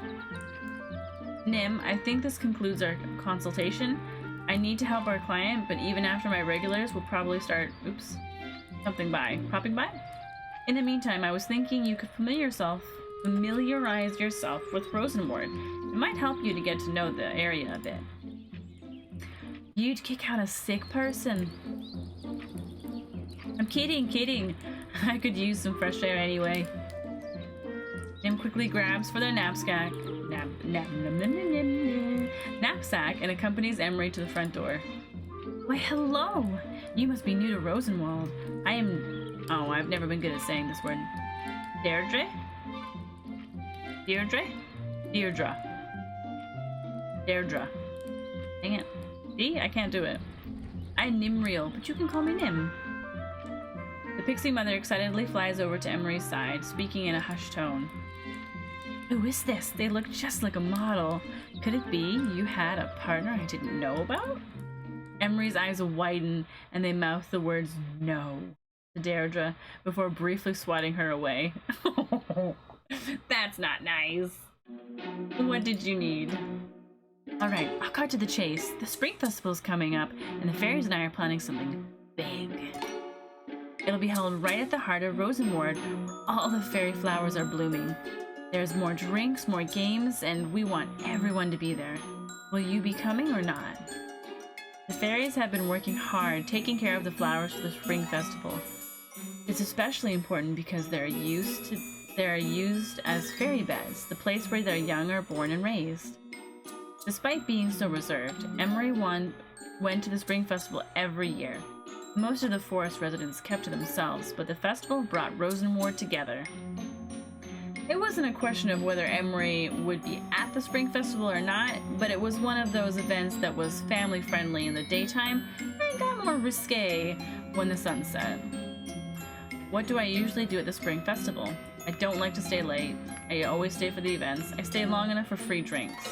Nim, I think this concludes our consultation. I need to help our client, but even after my regulars will probably start... Oops. Popping by. In the meantime, I was thinking you could familiarize yourself with Rossenward. It might help you to get to know the area a bit. You'd kick out a sick person. I'm kidding. I could use some fresh air anyway. Nim quickly grabs for their knapsack and accompanies Emery to the front door. Why, hello! You must be new to Rossenwald. I've never been good at saying this word. Deirdre? Dang it. See? I can't do it. I'm Nimriel, but you can call me Nim. The pixie mother excitedly flies over to Emery's side, speaking in a hushed tone. Who is this? They look just like a model. Could it be you had a partner I didn't know about? Emery's eyes widen, and they mouth the words no to Deirdre before briefly swatting her away. That's not nice. What did you need? Alright, I'll cut to the chase. The spring festival's coming up, and the fairies and I are planning something big. It'll be held right at the heart of Rossenward, where all the fairy flowers are blooming. There's more drinks, more games, and we want everyone to be there. Will you be coming or not? The fairies have been working hard, taking care of the flowers for the spring festival. It's especially important because they are used as fairy beds, the place where their young are born and raised. Despite being so reserved, Emery went to the spring festival every year. Most of the forest residents kept to themselves, but the festival brought Rossenward together. It wasn't a question of whether Emery would be at the spring festival or not, but it was one of those events that was family-friendly in the daytime and got more risque when the sun set. What do I usually do at the spring festival? I don't like to stay late. I always stay for the events. I stay long enough for free drinks.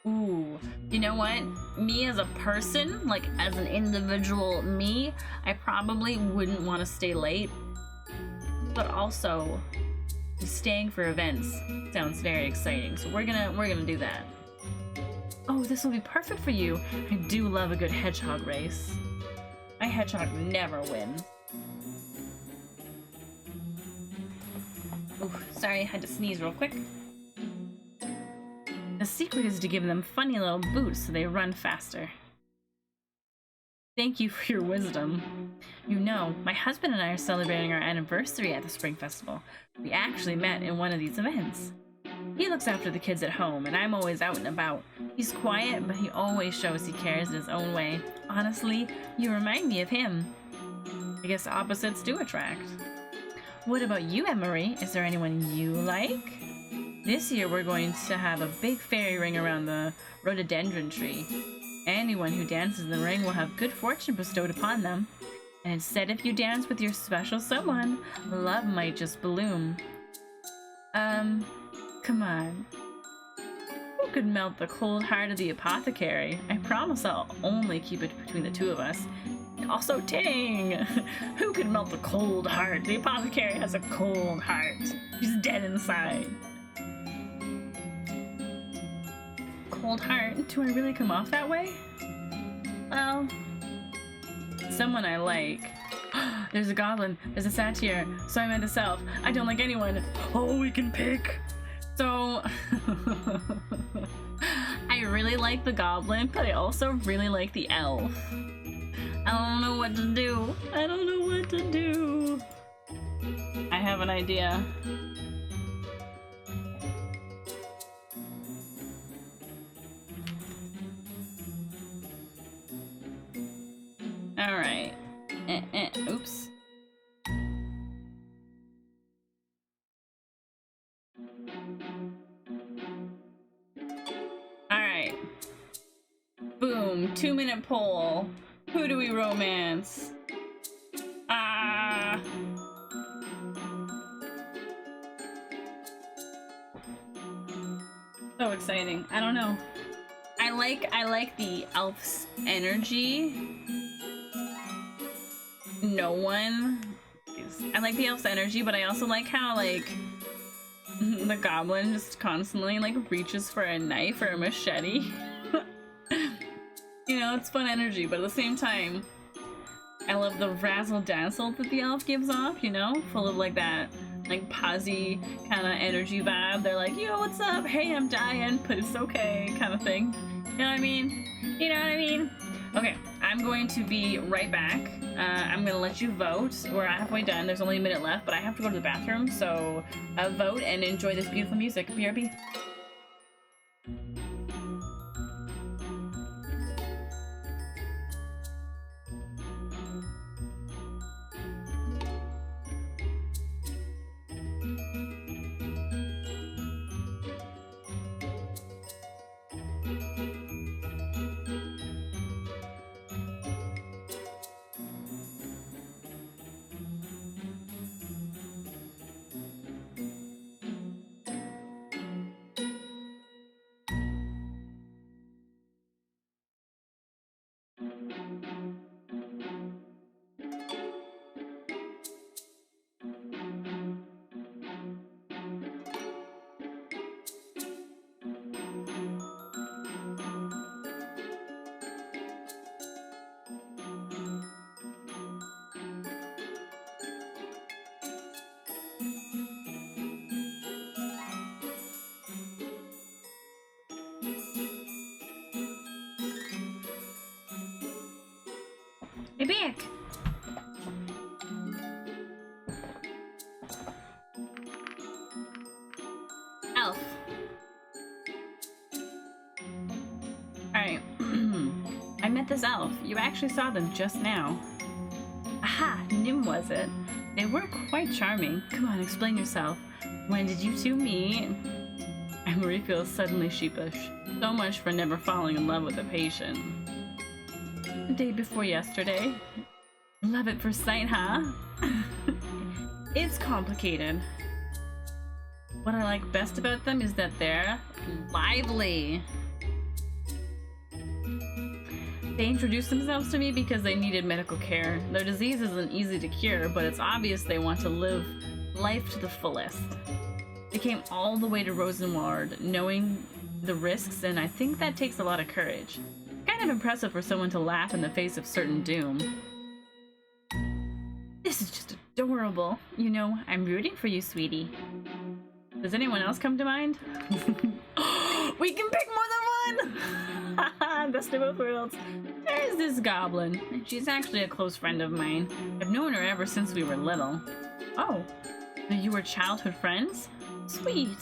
Ooh, you know what? Me as a person, like as an individual me, I probably wouldn't want to stay late. But also, staying for events sounds very exciting, so we're gonna do that. Oh, this will be perfect for you. I do love a good hedgehog race. My hedgehog never wins. Oh, sorry, I had to sneeze real quick. The secret is to give them funny little boots so they run faster. Thank you for your wisdom. You know, my husband and I are celebrating our anniversary at the Spring Festival. We actually met in one of these events. He looks after the kids at home, and I'm always out and about. He's quiet, but he always shows he cares in his own way. Honestly, you remind me of him. I guess opposites do attract. What about you, Emery? Is there anyone you like? This year we're going to have a big fairy ring around the rhododendron tree. Anyone who dances in the ring will have good fortune bestowed upon them. And instead, if you dance with your special someone, love might just bloom. Come on. Who could melt the cold heart of the apothecary? I promise I'll only keep it between the two of us. Also, Ting! Who could melt the cold heart? The apothecary has a cold heart. She's dead inside. Cold heart? Do I really come off that way? Well, someone I like. There's a goblin, there's a satyr, so I meant the self. I don't like anyone. Oh, we can pick! So, I really like the goblin, but I also really like the elf. I don't know what to do. I don't know what to do. I have an idea. Alright. Oops. Alright. Boom. 2-minute poll. Who do we romance? Ah. So exciting. I don't know. I like the elf's energy. No one. I like the elf's energy, but I also like how like the goblin just constantly like reaches for a knife or a machete. You know, it's fun energy, but at the same time, I love the razzle-dazzle that the elf gives off, you know? Full of like that, like posy kind of energy vibe. They're like, yo, what's up? Hey, I'm dying, but it's okay, kind of thing. You know what I mean? You know what I mean? Okay, I'm going to be right back. I'm gonna let you vote. We're halfway done. There's only a minute left, but I have to go to the bathroom, so vote and enjoy this beautiful music. BRB. back. Elf. Alright. I met this elf. You actually saw them just now. Aha! Nim was it? They were quite charming. Come on, explain yourself. When did you two meet? Emery feels suddenly sheepish. So much for never falling in love with a patient. The day before yesterday. Love at first sight, huh? It's complicated. What I like best about them is that they're lively. They introduced themselves to me because they needed medical care. Their disease isn't easy to cure, but it's obvious they want to live life to the fullest. They came all the way to Rossenward, knowing the risks, and I think that takes a lot of courage. Kind of impressive for someone to laugh in the face of certain doom. This is just adorable. You know, I'm rooting for you, sweetie. Does anyone else come to mind? We can pick more than one! Best of both worlds. There's this goblin. She's actually a close friend of mine. I've known her ever since we were little. Oh, so you were childhood friends? Sweet.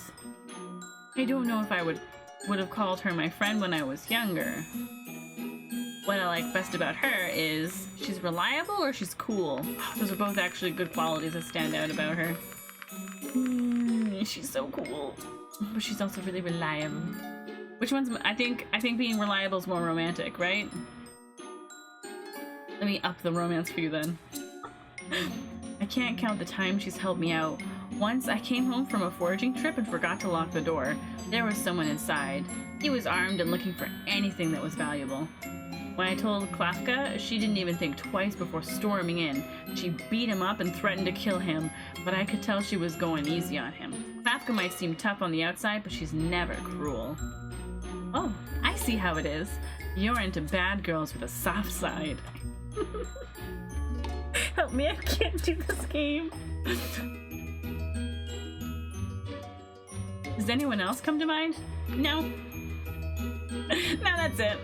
I don't know if I would have called her my friend when I was younger. What I like best about her is she's reliable or she's cool. Those are both actually good qualities that stand out about her. She's so cool, but she's also really reliable. Which one's? I think being reliable is more romantic, right? Let me up the romance for you then. I can't count the time she's helped me out. Once I came home from a foraging trip and forgot to lock the door. There was someone inside. He was armed and looking for anything that was valuable. When I told Klafka, she didn't even think twice before storming in. She beat him up and threatened to kill him, but I could tell she was going easy on him. Klafka might seem tough on the outside, but she's never cruel. Oh, I see how it is. You're into bad girls with a soft side. Help me, I can't do this game. Does anyone else come to mind? No. No, that's it.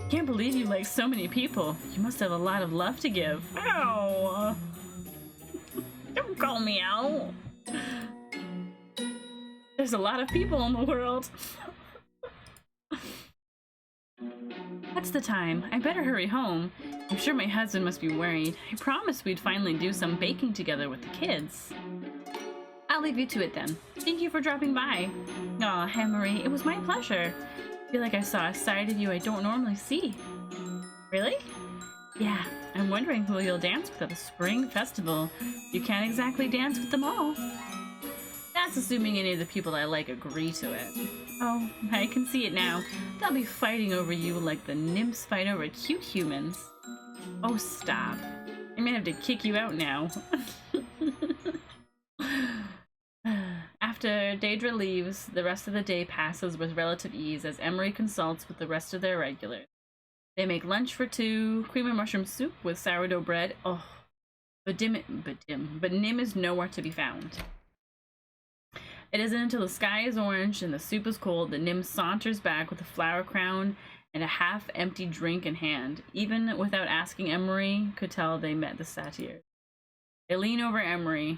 Can't believe you like so many people. You must have a lot of love to give. Ow! Don't call me out. There's a lot of people in the world. What's the time? I better hurry home. I'm sure my husband must be worried. I promised we'd finally do some baking together with the kids. I'll leave you to it then. Thank you for dropping by. Aw, Emery, it was my pleasure. I feel like I saw a side of you I don't normally see. Really? Yeah, I'm wondering who you'll dance with at the spring festival. You can't exactly dance with them all. That's assuming any of the people I like agree to it. Oh, I can see it now. They'll be fighting over you like the nymphs fight over cute humans. Oh, stop. I may have to kick you out now. After Daedra leaves, the rest of the day passes with relative ease as Emery consults with the rest of their regulars. They make lunch for two, cream and mushroom soup with sourdough bread. Oh, but Nim is nowhere to be found. It isn't until the sky is orange and the soup is cold that Nim saunters back with a flower crown and a half-empty drink in hand. Even without asking, Emery could tell they met the satyrs. They lean over Emery,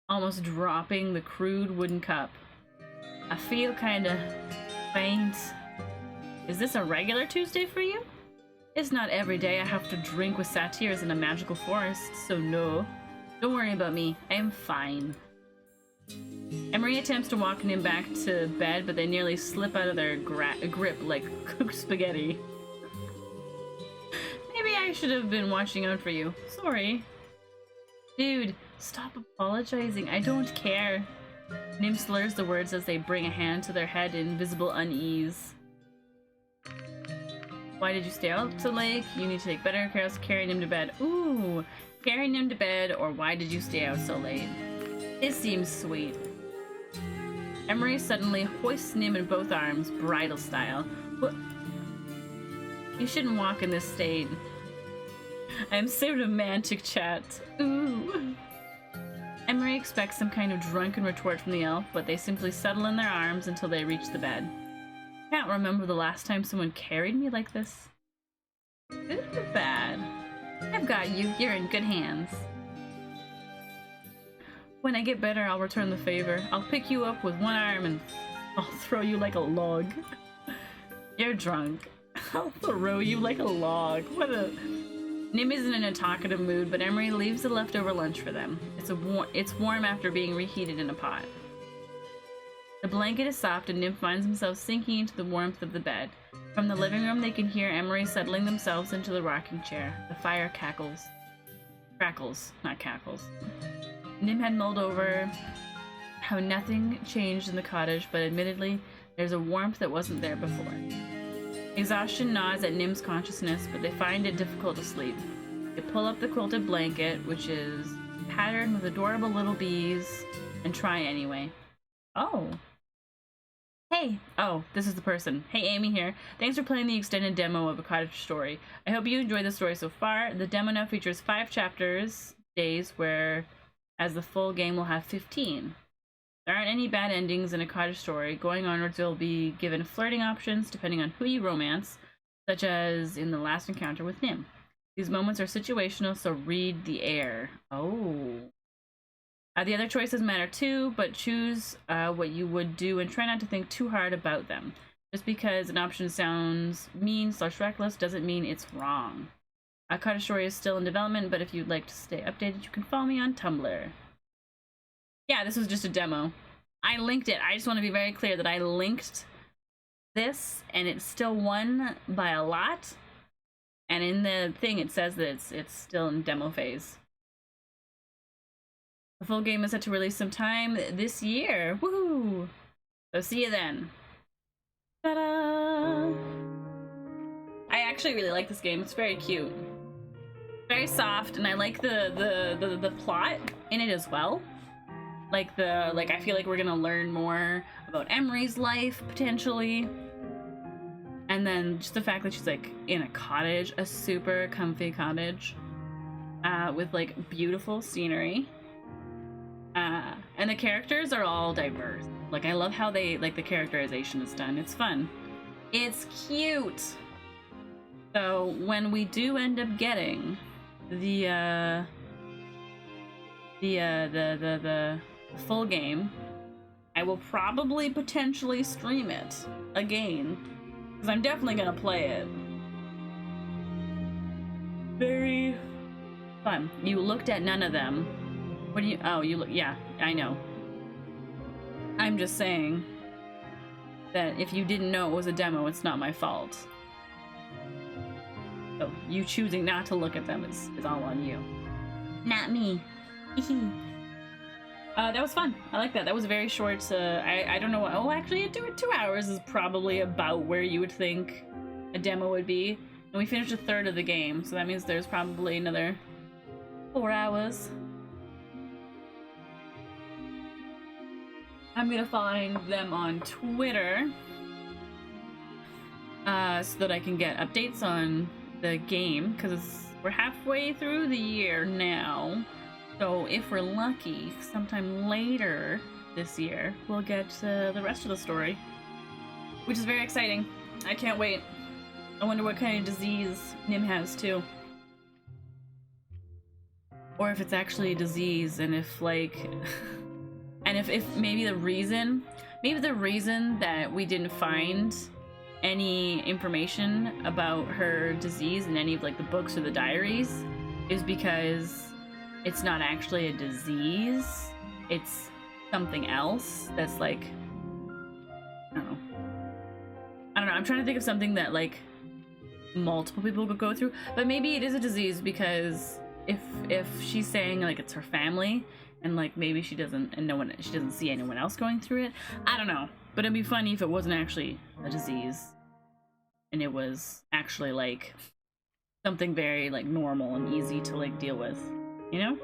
almost dropping the crude wooden cup. I feel kinda faint. Is this a regular Tuesday for you? It's not every day I have to drink with satyrs in a magical forest, so no. Don't worry about me, I am fine. Emery attempts to walk him back to bed, but they nearly slip out of their grip like cooked spaghetti. Maybe I should have been watching out for you. Sorry. Dude, stop apologizing. I don't care. Nim slurs the words as they bring a hand to their head in visible unease. Why did you stay out so late? You need to take better care of carrying him to bed. Ooh, carrying him to bed, or why did you stay out so late? This seems sweet. Emery suddenly hoists Nim in both arms, bridal style. What? You shouldn't walk in this state. I'm so romantic, chat. Ooh. Emery expects some kind of drunken retort from the elf, but they simply settle in their arms until they reach the bed. I can't remember the last time someone carried me like this. Good or bad? I've got you. You're in good hands. When I get better, I'll return the favor. I'll pick you up with one arm and I'll throw you like a log. You're drunk. I'll throw you like a log. What a... Nim isn't in a talkative mood, but Emery leaves the leftover lunch for them. It's warm after being reheated in a pot. The blanket is soft and Nim finds himself sinking into the warmth of the bed. From the living room, they can hear Emery settling themselves into the rocking chair. The fire cackles. Crackles, not cackles. Nim had mulled over how nothing changed in the cottage, but admittedly, there's a warmth that wasn't there before. Exhaustion gnaws at Nim's consciousness, but they find it difficult to sleep. They pull up the quilted blanket, which is patterned with adorable little bees, and try anyway. Oh. Hey! Oh, this is the person. Hey, Amy here. Thanks for playing the extended demo of A Cottage Story. I hope you enjoyed the story so far. The demo now features 5 chapters, days, whereas the full game will have 15. There aren't any bad endings in A Cottage Story. Going onwards, you'll be given flirting options depending on who you romance, such as in the last encounter with Nim. These moments are situational, so read the air. Oh. The other choices matter too, but choose what you would do and try not to think too hard about them. Just because an option sounds mean/reckless doesn't mean it's wrong. A Cottage Story is still in development, but if you'd like to stay updated, you can follow me on Tumblr. Yeah, this was just a demo. I linked it. I just want to be very clear that I linked this, and it still won by a lot. And in the thing, it says that it's still in demo phase. The full game is set to release sometime this year. Woohoo! So see you then. Ta-da! I actually really like this game. It's very cute. Very soft, and I like the plot in it as well. I feel like we're gonna learn more about Emery's life, potentially. And then just the fact that she's, like, in a cottage, a super comfy cottage, with, like, beautiful scenery. And the characters are all diverse. Like, I love how they, like, the characterization is done. It's fun. It's cute! So, when we do end up getting the full game, I will probably potentially stream it again, because I'm definitely gonna play it. Very fun. You looked at none of them. What do you... Oh, you look... Yeah, I know. I'm just saying that if you didn't know it was a demo, it's not my fault. So, you choosing not to look at them is all on you. Not me. That was fun. I like that. That was very short. I don't know what... Oh, actually, 2 hours is probably about where you would think a demo would be. And we finished a third of the game, so that means there's probably another 4 hours. I'm gonna find them on Twitter so that I can get updates on the game, because we're halfway through the year now. So if we're lucky, sometime later this year, we'll get the rest of the story, which is very exciting. I can't wait. I wonder what kind of disease Nim has too. Or if it's actually a disease, and if, like... and if maybe the reason that we didn't find any information about her disease in any of, like, the books or the diaries is because it's not actually a disease, it's something else that's, like, I don't know, I'm trying to think of something that, like, multiple people could go through, but maybe it is a disease, because if she's saying, like, it's her family, and, like, maybe she doesn't see anyone else going through it, I don't know, but it'd be funny if it wasn't actually a disease, and it was actually, like, something very, like, normal and easy to, like, deal with, you know?